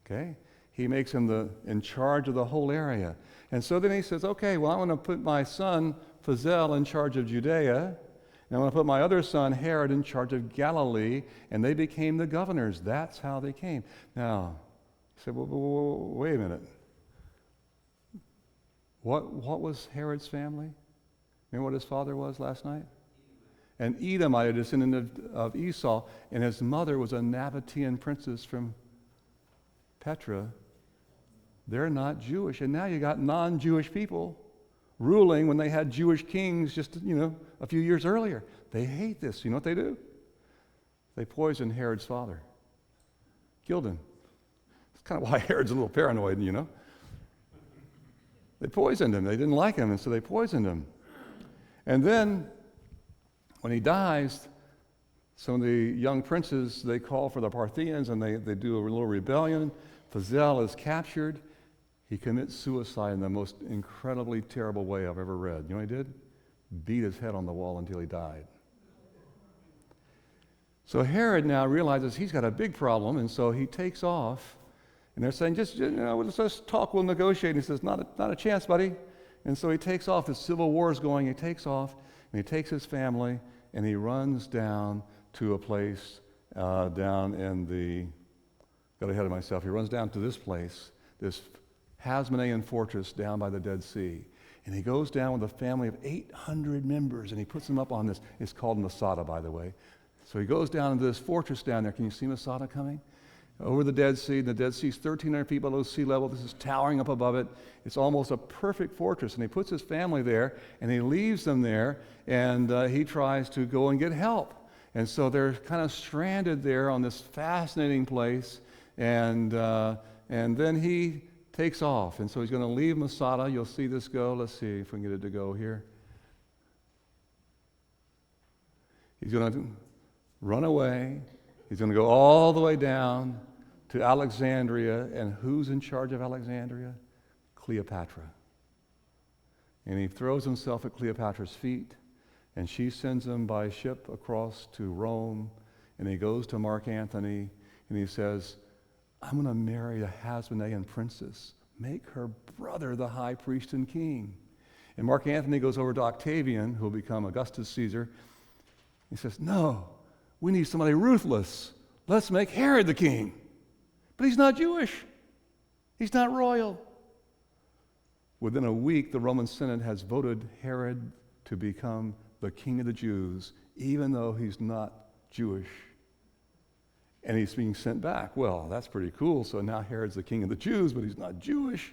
Okay? He makes him in charge of the whole area. And so then he says, okay, well, I'm going to put my son Fazel in charge of Judea, And I'm going to put my other son, Herod, in charge of Galilee, and they became the governors. That's how they came. Now, you say, well, wait a minute. What was Herod's family? Remember what his father was last night? An Edomite, a descendant of Esau, and his mother was a Nabatean princess from Petra. They're not Jewish, and now you got non-Jewish people ruling when they had Jewish kings just, a few years earlier. They hate this. You know what they do? They poisoned Herod's father. Killed him. That's kind of why Herod's a little paranoid, They poisoned him. They didn't like him, and so they poisoned him. And then, when he dies, some of the young princes, they call for the Parthians, and they do a little rebellion. Fazel is captured. He commits suicide in the most incredibly terrible way I've ever read. You know what he did? Beat his head on the wall until he died. So Herod now realizes he's got a big problem, and so he takes off. And they're saying, let's just talk, we'll negotiate. And he says, not a chance, buddy. And so he takes off. The civil war is going. He takes off, and he takes his family, and he runs down to a place down in got ahead of myself. He runs down to this place, this Hasmonean fortress down by the Dead Sea. And he goes down with a family of 800 members, and he puts them up on this. It's called Masada, by the way. So he goes down into this fortress down there. Can you see Masada coming? Over the Dead Sea. The Dead Sea is 1,300 feet below sea level. This is towering up above it. It's almost a perfect fortress. And he puts his family there, and he leaves them there, and he tries to go and get help. And so they're kind of stranded there on this fascinating place, and then he takes off. And so he's going to leave Masada. You'll see this go. Let's see if we can get it to go here. He's going to run away. He's going to go all the way down to Alexandria. And who's in charge of Alexandria? Cleopatra. And he throws himself at Cleopatra's feet, and she sends him by ship across to Rome. And he goes to Mark Antony, and he says, I'm going to marry a Hasmonean princess. Make her brother the high priest and king. And Mark Antony goes over to Octavian, who will become Augustus Caesar. He says, no, we need somebody ruthless. Let's make Herod the king. But he's not Jewish. He's not royal. Within a week, the Roman Senate has voted Herod to become the king of the Jews, even though he's not Jewish. And he's being sent back. Well, that's pretty cool. So now Herod's the king of the Jews, but he's not Jewish.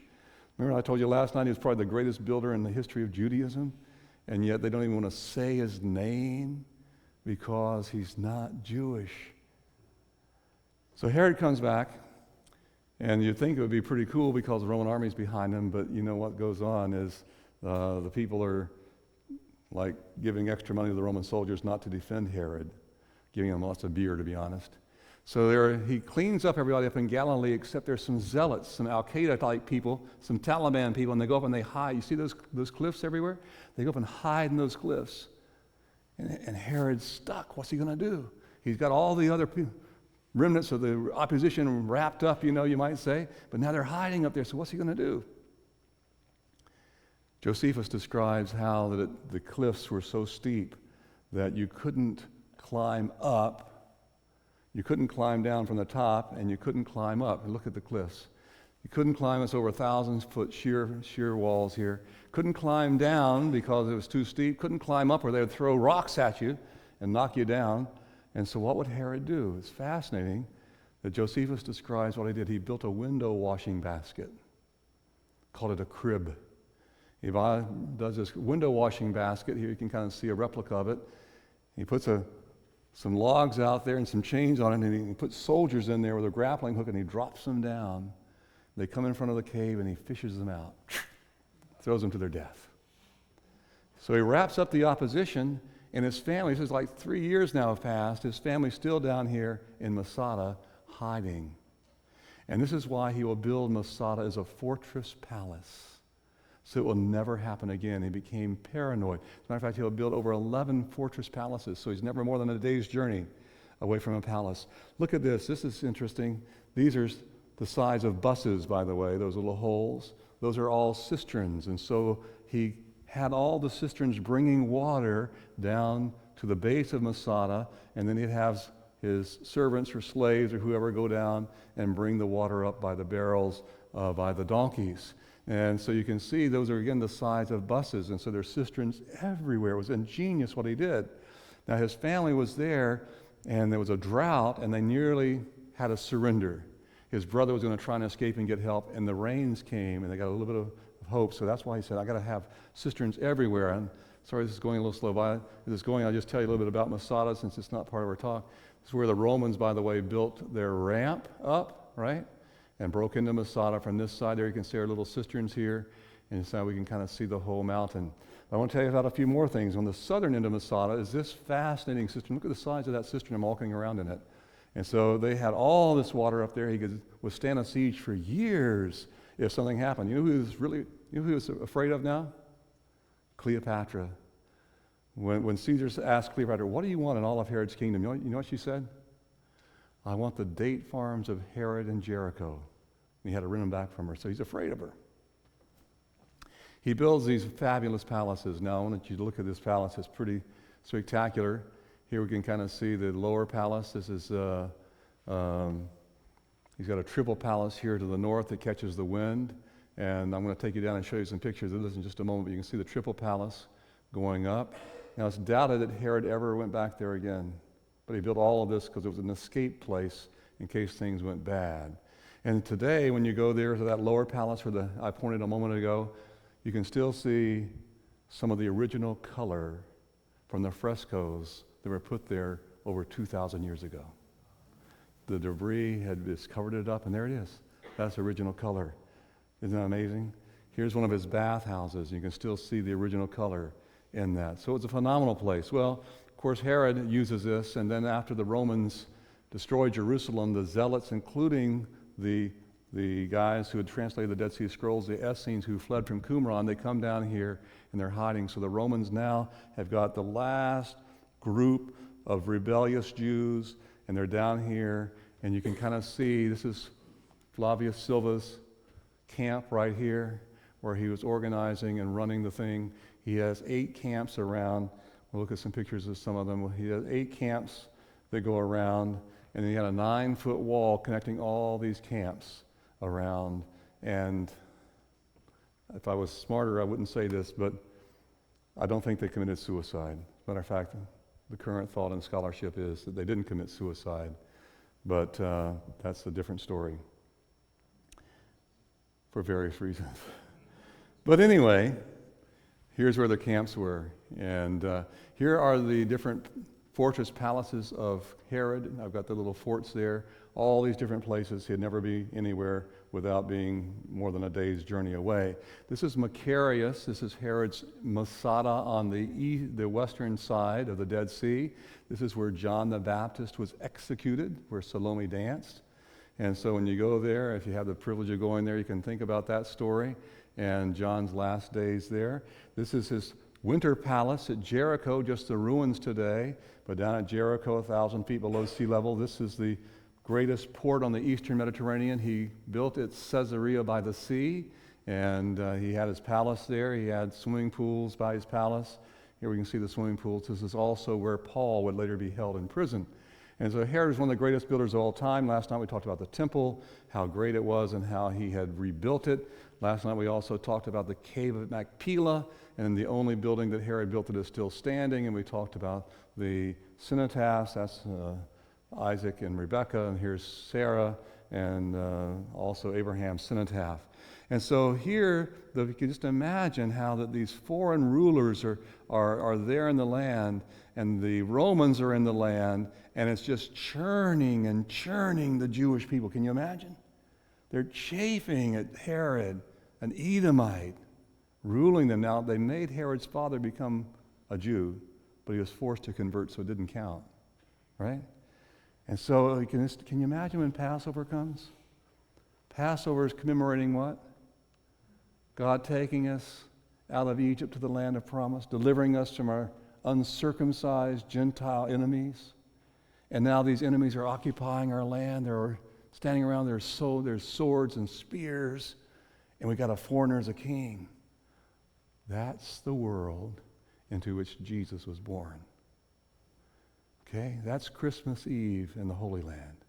Remember I told you last night he was probably the greatest builder in the history of Judaism, and yet they don't even want to say his name because he's not Jewish. So Herod comes back, and you'd think it would be pretty cool because the Roman army's behind him, but you know what goes on is the people are like giving extra money to the Roman soldiers not to defend Herod, giving them lots of beer, to be honest. So he cleans up everybody up in Galilee, except there's some zealots, some Al-Qaeda-type people, some Taliban people, and they go up and they hide. You see those cliffs everywhere? They go up and hide in those cliffs. And Herod's stuck. What's he going to do? He's got all the other remnants of the opposition wrapped up, you might say, but now they're hiding up there, so what's he going to do? Josephus describes how the cliffs were so steep that you couldn't climb up. You couldn't climb down from the top, and you couldn't climb up. Look at the cliffs. You couldn't climb. It's over 1,000-foot sheer walls here. Couldn't climb down because it was too steep. Couldn't climb up, or they would throw rocks at you and knock you down. And so what would Herod do? It's fascinating that Josephus describes what he did. He built a window washing basket, called it a crib. He does this window washing basket. Here you can kind of see a replica of it. He puts some logs out there and some chains on it, and he puts soldiers in there with a grappling hook, and he drops them down. They come in front of the cave, and he fishes them out, throws them to their death. So he wraps up the opposition, and his family, this is like 3 years now have passed, his family's still down here in Masada hiding. And this is why he will build Masada as a fortress palace, so it will never happen again. He became paranoid. As a matter of fact, he'll build over 11 fortress palaces, so he's never more than a day's journey away from a palace. Look at this. This is interesting. These are the size of buses, by the way, those little holes. Those are all cisterns, and so he had all the cisterns bringing water down to the base of Masada, and then he'd have his servants or slaves or whoever go down and bring the water up by the barrels, by the donkeys. And so you can see those are, again, the size of buses. And so there's cisterns everywhere. It was ingenious what he did. Now, his family was there, and there was a drought, and they nearly had to surrender. His brother was going to try and escape and get help, and the rains came, and they got a little bit of hope. So that's why he said, I got to have cisterns everywhere. And sorry, this is going a little slow. But I'll just tell you a little bit about Masada, since it's not part of our talk. This is where the Romans, by the way, built their ramp up, right? And broke into Masada from this side. There you can see our little cisterns here, and so we can kind of see the whole mountain. I want to tell you about a few more things. On the southern end of Masada is this fascinating cistern. Look at the size of that cistern. I'm walking around in it. And so they had all this water up there. He could withstand a siege for years if something happened. You know who he was afraid of now? Cleopatra. When Caesar asked Cleopatra, what do you want in all of Herod's kingdom? You know what she said? I want the date farms of Herod and Jericho. And he had to rent them back from her, so he's afraid of her. He builds these fabulous palaces. Now, I want you to look at this palace. It's pretty spectacular. Here we can kind of see the lower palace. This is, he's got a triple palace here to the north that catches the wind. And I'm going to take you down and show you some pictures of this in just a moment, but you can see the triple palace going up. Now, it's doubted that Herod ever went back there again. But he built all of this because it was an escape place in case things went bad. And today, when you go there to that lower palace where I pointed a moment ago, you can still see some of the original color from the frescoes that were put there over 2,000 years ago. The debris had just covered it up, and there it is. That's original color. Isn't that amazing? Here's one of his bathhouses. You can still see the original color in that. So it's a phenomenal place. Well, of course, Herod uses this, and then after the Romans destroyed Jerusalem, the zealots, including the guys who had translated the Dead Sea Scrolls, the Essenes who fled from Qumran, they come down here and they're hiding. So the Romans now have got the last group of rebellious Jews, and they're down here, and you can kind of see, this is Flavius Silva's camp right here, where he was organizing and running the thing. He has 8 camps around. We'll look at some pictures of some of them. He has 8 camps that go around, and he had a 9-foot wall connecting all these camps around. And if I was smarter, I wouldn't say this, but I don't think they committed suicide. As a matter of fact, the current thought in scholarship is that they didn't commit suicide, but that's a different story for various reasons. But anyway, here's where the camps were. And here are the different fortress palaces of Herod. I've got the little forts there. All these different places. He'd never be anywhere without being more than a day's journey away. This is Macarius. This is Herod's Masada on the western side of the Dead Sea. This is where John the Baptist was executed, where Salome danced. And so when you go there, if you have the privilege of going there, you can think about that story and John's last days there. This is his winter palace at Jericho, just the ruins today, but down at Jericho, 1,000 feet below sea level. This is the greatest port on the eastern Mediterranean. He built it Caesarea by the sea, and he had his palace there. He had swimming pools by his palace. Here we can see the swimming pools. This is also where Paul would later be held in prison. And so Herod is one of the greatest builders of all time. Last night we talked about the temple, how great it was, and how he had rebuilt it. Last night we also talked about the cave of Machpelah, and the only building that Herod built that is still standing. And we talked about the cenotaphs. That's Isaac and Rebekah, and here's Sarah, and also Abraham's cenotaph. And so here, you can just imagine how that these foreign rulers are there in the land, and the Romans are in the land, and it's just churning and churning the Jewish people. Can you imagine? They're chafing at Herod, an Edomite, ruling them. Now, they made Herod's father become a Jew, but he was forced to convert, so it didn't count, right? And so, can you imagine when Passover comes? Passover is commemorating what? God taking us out of Egypt to the land of promise, delivering us from our uncircumcised Gentile enemies. And now these enemies are occupying our land. They're standing around, there's swords and spears, and we got a foreigner as a king. That's the world into which Jesus was born. Okay, that's Christmas Eve in the Holy Land.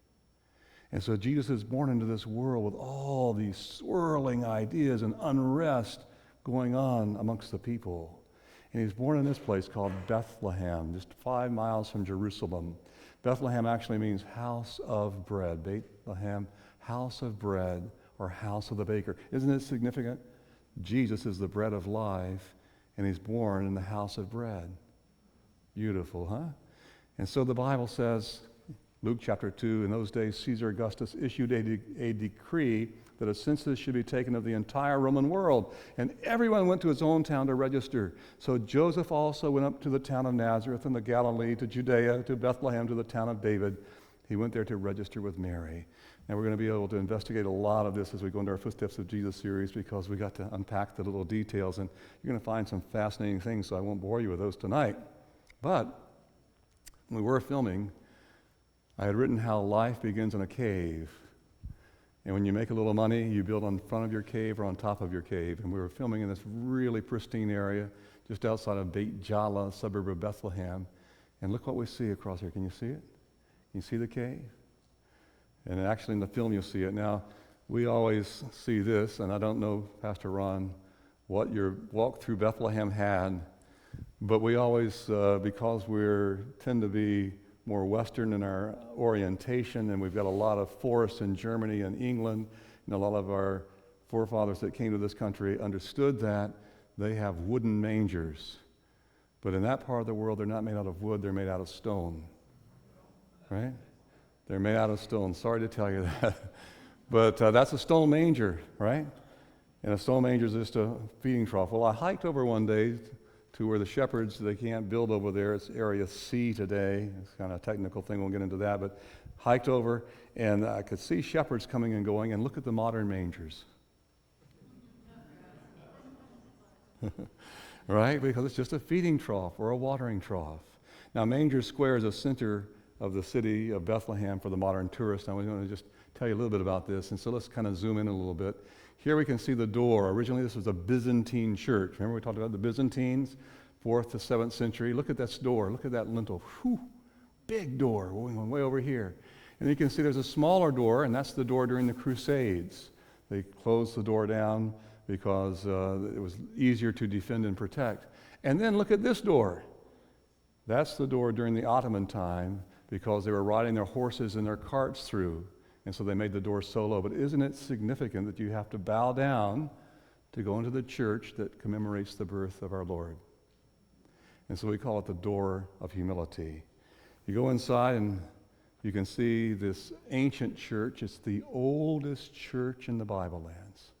And so Jesus is born into this world with all these swirling ideas and unrest going on amongst the people. And he's born in this place called Bethlehem, just 5 miles from Jerusalem. Bethlehem actually means house of bread. Bethlehem, house of bread, or house of the baker. Isn't it significant? Jesus is the bread of life, and he's born in the house of bread. Beautiful, huh? And so the Bible says, Luke chapter 2, in those days Caesar Augustus issued a decree that a census should be taken of the entire Roman world, and everyone went to his own town to register. So Joseph also went up to the town of Nazareth in the Galilee, to Judea, to Bethlehem, to the town of David. He went there to register with Mary. Now we're going to be able to investigate a lot of this as we go into our Footsteps of Jesus series, because we got to unpack the little details, and you're going to find some fascinating things, so I won't bore you with those tonight. But when we were filming, I had written how life begins in a cave. And when you make a little money, you build on front of your cave or on top of your cave. And we were filming in this really pristine area just outside of Beit Jala, a suburb of Bethlehem. And look what we see across here. Can you see it? Can you see the cave? And actually in the film you'll see it. Now, we always see this, and I don't know, Pastor Ron, what your walk through Bethlehem had, but we always, because we tend to be more Western in our orientation, and we've got a lot of forests in Germany and England, and a lot of our forefathers that came to this country understood that they have wooden mangers. But in that part of the world, they're not made out of wood, they're made out of stone. Right? They're made out of stone. Sorry to tell you that. But that's a stone manger, right? And a stone manger is just a feeding trough. Well, I hiked over one day to where the shepherds, they can't build over there. It's Area C today. It's kind of a technical thing. We'll get into that. But hiked over, and I could see shepherds coming and going, and look at the modern mangers. Right? Because it's just a feeding trough or a watering trough. Now, Manger Square is a center of the city of Bethlehem for the modern tourist. I was going to just tell you a little bit about this. And so let's kind of zoom in a little bit. Here we can see the door. Originally, this was a Byzantine church. Remember we talked about the Byzantines, 4th to 7th century. Look at this door. Look at that lintel. Whew, big door going way over here. And you can see there's a smaller door, and that's the door during the Crusades. They closed the door down because it was easier to defend and protect. And then look at this door. That's the door during the Ottoman time, because they were riding their horses and their carts through. And so they made the door so low. But isn't it significant that you have to bow down to go into the church that commemorates the birth of our Lord? And so we call it the door of humility. You go inside and you can see this ancient church. It's the oldest church in the Bible lands.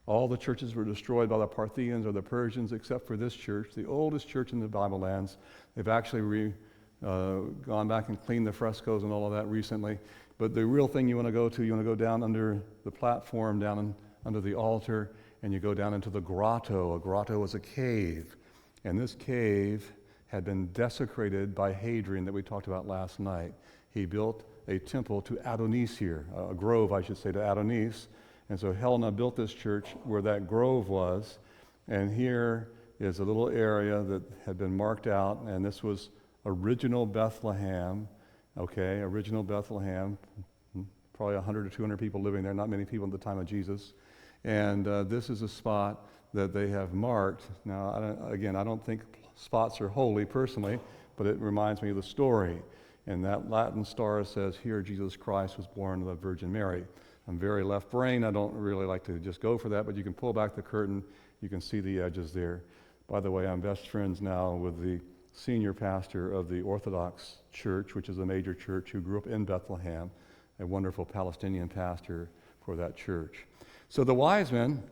All the churches were destroyed by the Parthians or the Persians except for this church, the oldest church in the Bible lands. They've actually gone back and cleaned the frescoes and all of that recently. But the real thing you want to go down under the platform, under the altar, and you go down into the grotto. A grotto is a cave. And this cave had been desecrated by Hadrian that we talked about last night. He built a temple to Adonis here, a grove, I should say, to Adonis. And so Helena built this church where that grove was. And here is a little area that had been marked out, and this was original Bethlehem. Okay, original Bethlehem, probably 100 or 200 people living there, not many people at the time of Jesus. And this is a spot that they have marked. Now, I don't think spots are holy personally, but it reminds me of the story. And that Latin star says, "Here Jesus Christ was born of the Virgin Mary." I'm very left-brained. I don't really like to just go for that, but you can pull back the curtain. You can see the edges there. By the way, I'm best friends now with the senior pastor of the Orthodox Church, which is a major church, who grew up in Bethlehem, a wonderful Palestinian pastor for that church. So the wise men,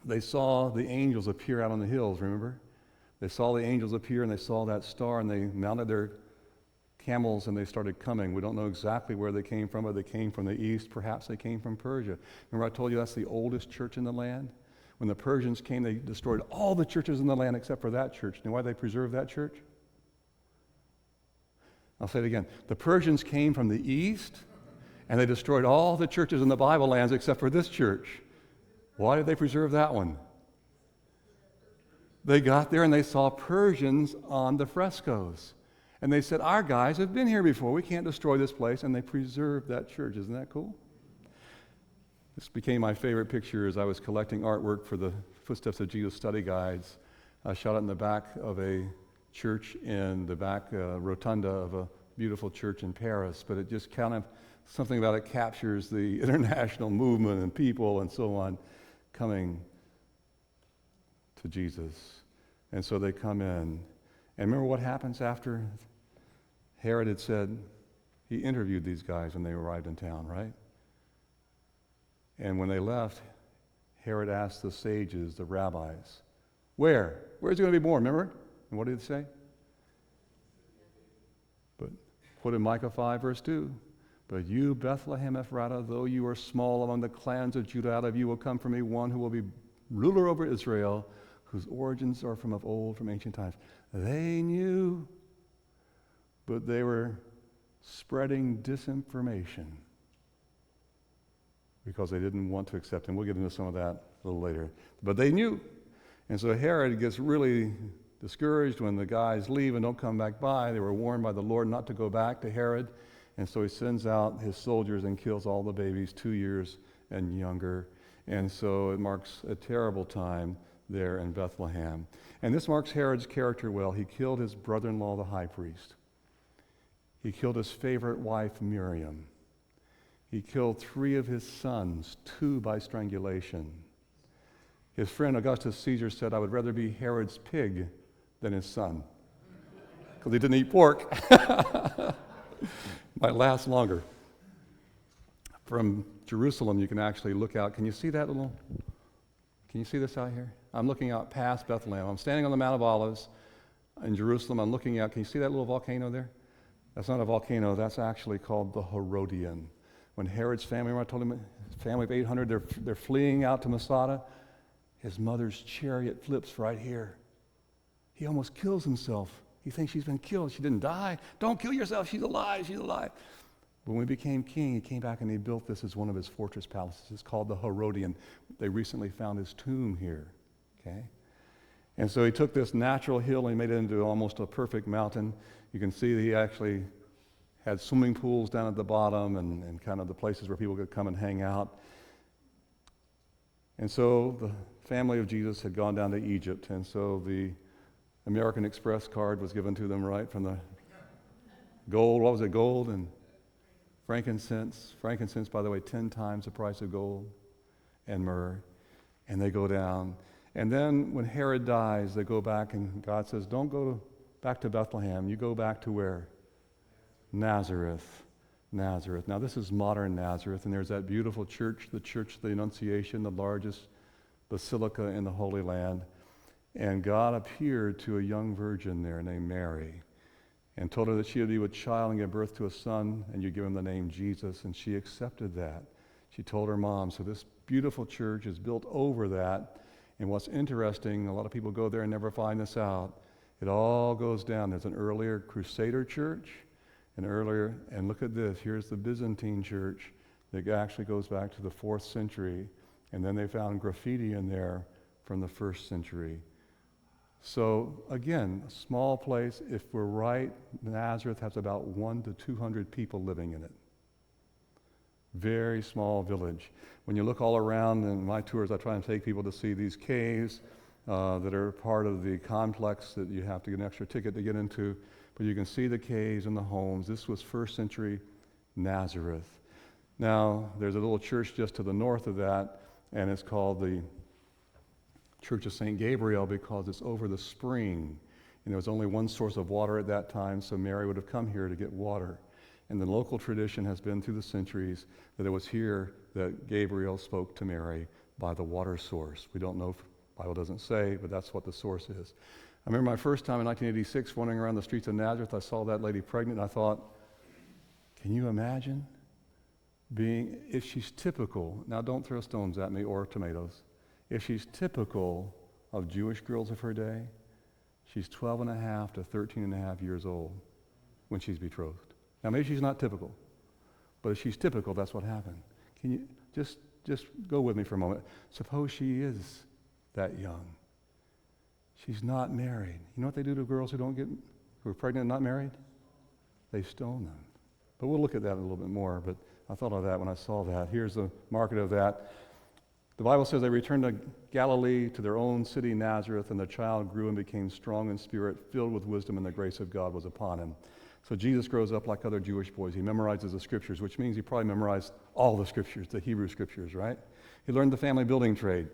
they saw the angels appear out on the hills, remember? They saw the angels appear, and they saw that star, and they mounted their camels, and they started coming. We don't know exactly where they came from, but they came from the east. Perhaps they came from Persia. Remember I told you that's the oldest church in the land? When the Persians came, they destroyed all the churches in the land except for that church. You know why they preserved that church? I'll say it again. The Persians came from the east, and they destroyed all the churches in the Bible lands except for this church. Why did they preserve that one? They got there and they saw Persians on the frescoes. And they said, our guys have been here before. We can't destroy this place. And they preserved that church. Isn't that cool? This became my favorite picture as I was collecting artwork for the Footsteps of Jesus study guides. I shot it in the back of a church in the back rotunda of a beautiful church in Paris. But it just kind of, something about it captures the international movement and people and so on coming to Jesus. And so they come in. And remember what happens after Herod had said, he interviewed these guys when they arrived in town, right? And when they left, Herod asked the sages, the rabbis, where's he going to be born, remember? And what did he say? But what in Micah 5, verse 2? But you, Bethlehem Ephratah, though you are small among the clans of Judah, out of you will come from me one who will be ruler over Israel, whose origins are from of old, from ancient times. They knew, but they were spreading disinformation because they didn't want to accept him. We'll get into some of that a little later. But they knew. And so Herod gets really discouraged when the guys leave and don't come back by. They were warned by the Lord not to go back to Herod. And so he sends out his soldiers and kills all the babies 2 years and younger. And so it marks a terrible time there in Bethlehem. And this marks Herod's character well. He killed his brother-in-law, the high priest. He killed his favorite wife, Miriam. He killed 3 of his sons, 2 by strangulation. His friend Augustus Caesar said, I would rather be Herod's pig than his son, because he didn't eat pork. Might last longer. From Jerusalem, you can actually look out. Can you see that little? Can you see this out here? I'm looking out past Bethlehem. I'm standing on the Mount of Olives in Jerusalem. I'm looking out. Can you see that little volcano there? That's not a volcano. That's actually called the Herodian. When Herod's family, remember I told him, his family of 800, they're fleeing out to Masada. His mother's chariot flips right here. He almost kills himself. He thinks she's been killed. She didn't die. Don't kill yourself. She's alive. She's alive. But when he became king, he came back and he built this as one of his fortress palaces. It's called the Herodian. They recently found his tomb here. Okay? And so he took this natural hill and he made it into almost a perfect mountain. You can see that he actually had swimming pools down at the bottom and kind of the places where people could come and hang out. And so the family of Jesus had gone down to Egypt, and so the American Express card was given to them, right, from the gold. What was it, gold and frankincense? Frankincense, by the way, 10 times the price of gold, and myrrh. And they go down. And then when Herod dies, they go back, and God says, don't go back to Bethlehem. You go back to where? Nazareth. Nazareth. Now, this is modern Nazareth, and there's that beautiful church, the Church of the Annunciation, the largest basilica in the Holy Land. And God appeared to a young virgin there named Mary and told her that she would be with child and give birth to a son, and you give him the name Jesus, and she accepted that. She told her mom. So this beautiful church is built over that. And what's interesting, a lot of people go there and never find this out. It all goes down. There's an earlier Crusader church, and look at this. Here's the Byzantine church that actually goes back to the 4th century. And then they found graffiti in there from the 1st century. So again, a small place. If we're right, Nazareth has about 100 to 200 people living in it. Very small village. When you look all around in my tours, I try and take people to see these caves that are part of the complex that you have to get an extra ticket to get into. But you can see the caves and the homes. This was 1st century Nazareth. Now, there's a little church just to the north of that, and it's called the Church of St. Gabriel because it's over the spring. And there was only one source of water at that time, so Mary would have come here to get water. And the local tradition has been through the centuries that it was here that Gabriel spoke to Mary by the water source. We don't know, if the Bible doesn't say, but that's what the source is. I remember my first time in 1986 wandering around the streets of Nazareth. I saw that lady pregnant, and I thought, can you imagine if she's typical, now don't throw stones at me or tomatoes, if she's typical of Jewish girls of her day, she's 12 and a half to 13 and a half years old when she's betrothed. Now maybe she's not typical, but if she's typical, that's what happened. Can you just go with me for a moment? Suppose she is that young. She's not married. You know what they do to girls who don't get who were pregnant and not married? They stoned them. But we'll look at that a little bit more, but I thought of that when I saw that. Here's the market of that. The Bible says they returned to Galilee, to their own city, Nazareth, and the child grew and became strong in spirit, filled with wisdom, and the grace of God was upon him. So Jesus grows up like other Jewish boys. He memorizes the scriptures, which means he probably memorized all the scriptures, the Hebrew scriptures, right? He learned the family building trade.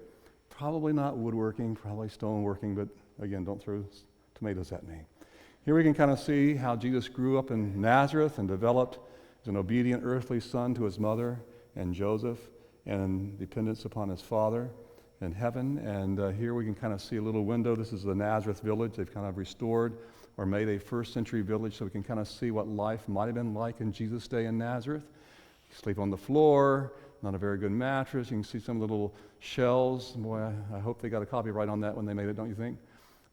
Probably not woodworking, probably stoneworking, but again, don't throw tomatoes at me. Here we can kind of see how Jesus grew up in Nazareth and developed as an obedient earthly son to his mother and Joseph, and in dependence upon his Father in heaven. And here we can kind of see a little window. This is the Nazareth village. They've kind of restored or made a first century village so we can kind of see what life might have been like in Jesus' day in Nazareth. You sleep on the floor, not a very good mattress. You can see some of the little shells. Boy, I hope they got a copyright on that when they made it, don't you think?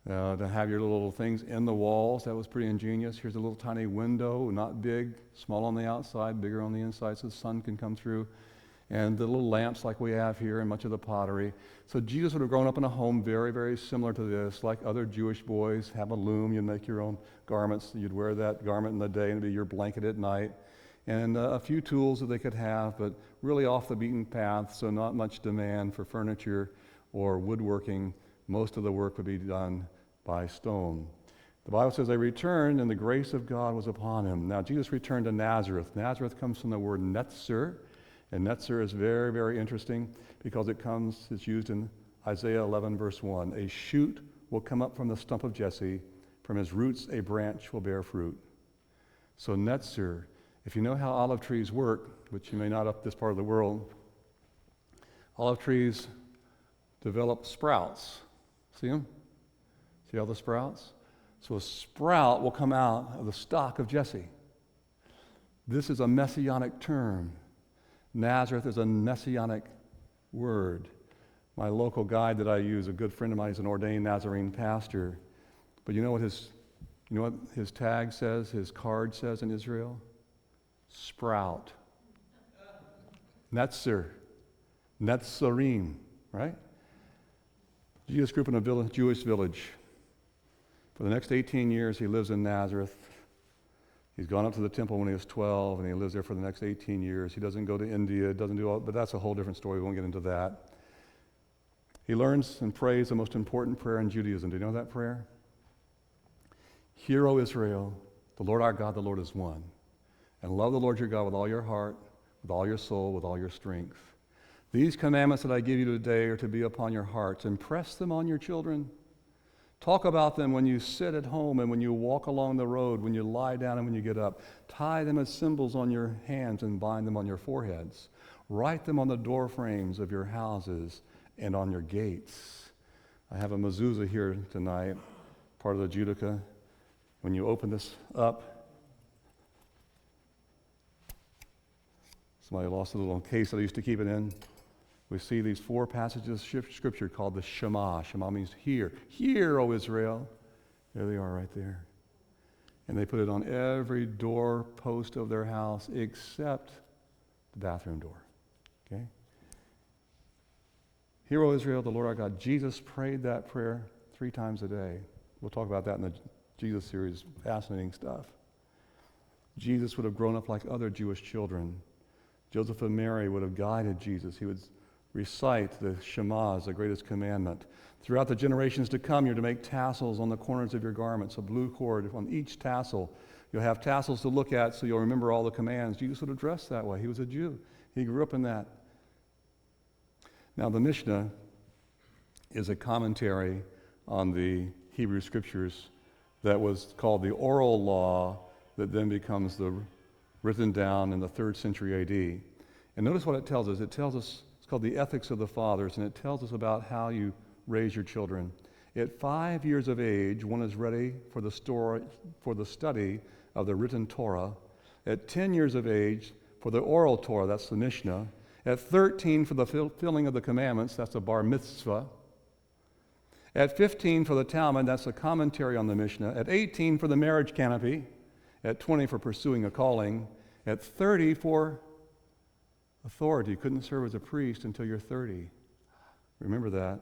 To have your little things in the walls. That was pretty ingenious. Here's a little tiny window, not big, small on the outside, bigger on the inside so the sun can come through. And the little lamps like we have here and much of the pottery. So Jesus would have grown up in a home very, very similar to this, like other Jewish boys. Have a loom, you'd make your own garments. You'd wear that garment in the day and it'd be your blanket at night. And a few tools that they could have, but really off the beaten path, so not much demand for furniture or woodworking. Most of the work would be done by stone. The Bible says they returned and the grace of God was upon him. Now Jesus returned to Nazareth. Nazareth comes from the word netzer. And netzer is very, very interesting because it's used in Isaiah 11, verse 1. A shoot will come up from the stump of Jesse. From his roots, a branch will bear fruit. So netzer, if you know how olive trees work, which you may not up this part of the world, olive trees develop sprouts. See them? See all the sprouts? So a sprout will come out of the stock of Jesse. This is a messianic term. Nazareth is a messianic word. My local guide that I use, a good friend of mine, is an ordained Nazarene pastor. But you know what his tag says, his card says in Israel? Sprout. Netzer. Netzarim, right? Jesus grew up in a Jewish village. For the next 18 years, he lives in Nazareth. He's gone up to the temple when he was 12, and he lives there for the next 18 years. He doesn't go to India, doesn't do all, but that's a whole different story. We won't get into that. He learns and prays the most important prayer in Judaism. Do you know that prayer? Hear, O Israel, the Lord our God, the Lord is one. And love the Lord your God with all your heart, with all your soul, with all your strength. These commandments that I give you today are to be upon your hearts. Impress them on your children. Talk about them when you sit at home and when you walk along the road, when you lie down and when you get up. Tie them as symbols on your hands and bind them on your foreheads. Write them on the door frames of your houses and on your gates. I have a mezuzah here tonight, part of the Judica. When you open this up, somebody lost a little case that I used to keep it in. We see these 4 passages of Scripture called the Shema. Shema means hear. Hear, O Israel. There they are right there. And they put it on every door post of their house except the bathroom door. Okay? Hear, O Israel, the Lord our God. Jesus prayed that prayer 3 times a day. We'll talk about that in the Jesus series. Fascinating stuff. Jesus would have grown up like other Jewish children. Joseph and Mary would have guided Jesus. He would recite the Shema as the greatest commandment. Throughout the generations to come, you're to make tassels on the corners of your garments, a blue cord on each tassel. You'll have tassels to look at so you'll remember all the commands. Jesus would have dressed that way. He was a Jew. He grew up in that. Now, the Mishnah is a commentary on the Hebrew Scriptures that was called the oral law that then becomes the written down in the 3rd century A.D. And notice what it tells us. It tells us called the Ethics of the Fathers, and it tells us about how you raise your children. At 5 years of age, one is ready for the study of the written Torah. At 10 years of age, for the oral Torah, that's the Mishnah. At 13, for the fulfilling of the commandments, that's the bar mitzvah. At 15, for the Talmud, that's a commentary on the Mishnah. At 18, for the marriage canopy. At 20, for pursuing a calling. At 30, for authority. You couldn't serve as a priest until you're 30. Remember that.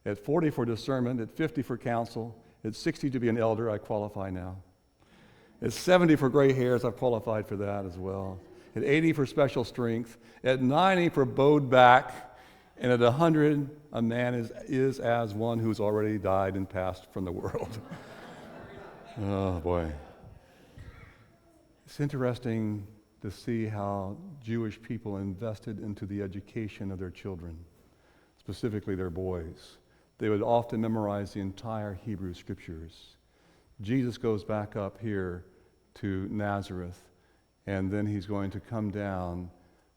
At 40 for discernment, at 50 for counsel, At 60 to be an elder, I qualify now. At 70 for gray hairs, I've qualified for that as well. At 80 for special strength. At 90 for bowed back. And at 100, a man is as one who's already died and passed from the world. Oh, boy. It's interesting to see how Jewish people invested into the education of their children, specifically their boys. They would often memorize the entire Hebrew Scriptures. Jesus goes back up here to Nazareth, and then he's going to come down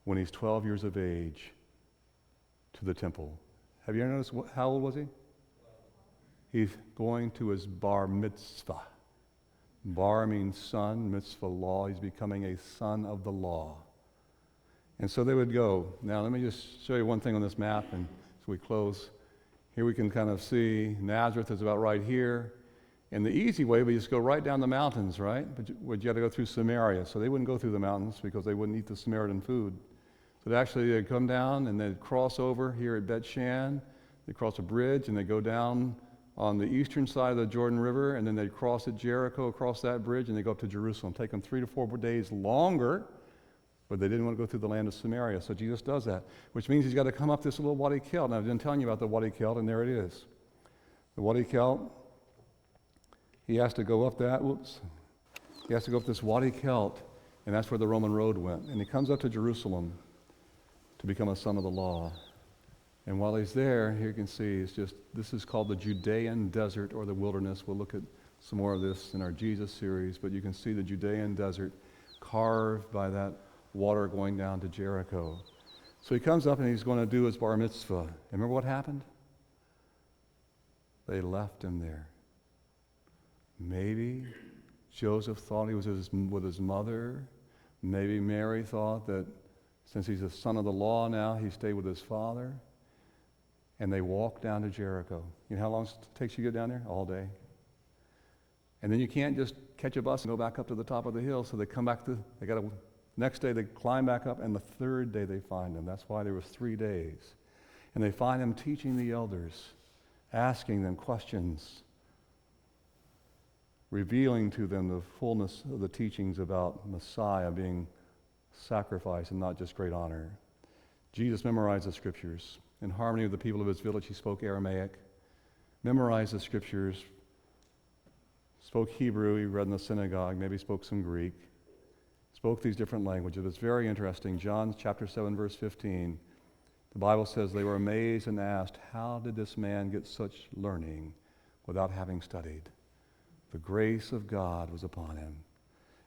when he's 12 years of age to the temple. Have you ever noticed how old was he? He's going to his bar mitzvah. Bar means son, mitzvah law. He's becoming a son of the law. And so they would go. Now let me just show you one thing on this map, and as we close, here we can kind of see Nazareth is about right here. And the easy way would just go right down the mountains, right? But you had to go through Samaria. So they wouldn't go through the mountains because they wouldn't eat the Samaritan food. So they'd come down and they'd cross over here at Bet Shan. They'd cross a bridge and they'd go down on the eastern side of the Jordan River, and then they'd cross at Jericho, across that bridge, and they'd go up to Jerusalem. Take them 3 to 4 days longer, but they didn't want to go through the land of Samaria. So Jesus does that, which means he's got to come up this little Wadi Kelt. And I've been telling you about the Wadi Kelt, and there it is. The Wadi Kelt, he has to go up that, he has to go up this Wadi Kelt, and that's where the Roman road went. And he comes up to Jerusalem to become a son of the law. And while he's there, here you can see, this is called the Judean desert or the wilderness. We'll look at some more of this in our Jesus series, but you can see the Judean desert carved by that water going down to Jericho. So he comes up and he's going to do his bar mitzvah. And remember what happened? They left him there. Maybe Joseph thought he was with his mother. Maybe Mary thought that since he's a son of the law now, he stayed with his father. And they walked down to Jericho. You know how long it takes you to get down there? All day. And then you can't just catch a bus and go back up to the top of the hill. So they come back next day they climb back up, and the third day they find him. That's why there was 3 days. And they find him teaching the elders, asking them questions, revealing to them the fullness of the teachings about Messiah being sacrifice and not just great honor. Jesus memorized the Scriptures. In harmony with the people of his village, he spoke Aramaic, memorized the Scriptures, spoke Hebrew, he read in the synagogue, maybe spoke some Greek, spoke these different languages. It's very interesting. John chapter 7, verse 15, the Bible says they were amazed and asked, how did this man get such learning without having studied? The grace of God was upon him.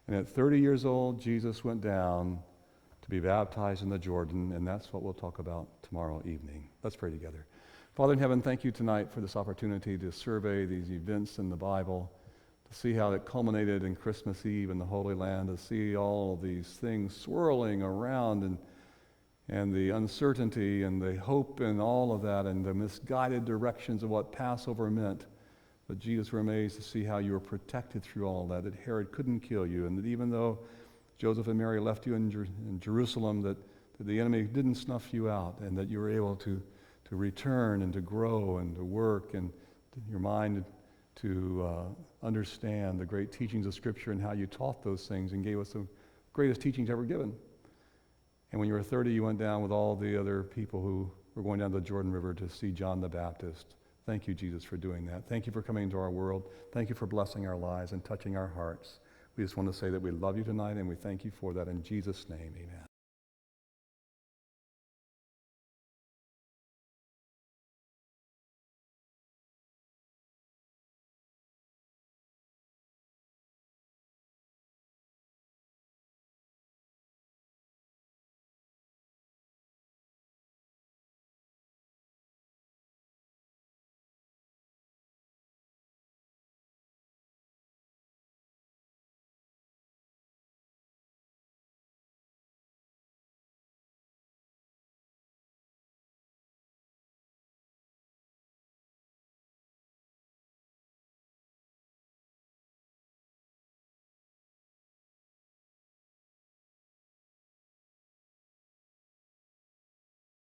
And at 30 years old, Jesus went down to be baptized in the Jordan, and that's what we'll talk about tomorrow evening. Let's pray together. Father in heaven, thank you tonight for this opportunity to survey these events in the Bible, to see how it culminated in Christmas Eve in the Holy Land, to see all of these things swirling around and the uncertainty and the hope and all of that and the misguided directions of what Passover meant. But Jesus, we're amazed to see how you were protected through all that Herod couldn't kill you, and that even though Joseph and Mary left you in Jerusalem, that the enemy didn't snuff you out, and that you were able to return and to grow and to work, and your mind to understand the great teachings of Scripture and how you taught those things and gave us the greatest teachings ever given. And when you were 30, you went down with all the other people who were going down the Jordan River to see John the Baptist. Thank you, Jesus, for doing that. Thank you for coming into our world. Thank you for blessing our lives and touching our hearts. We just want to say that we love you tonight, and we thank you for that. In Jesus' name, amen.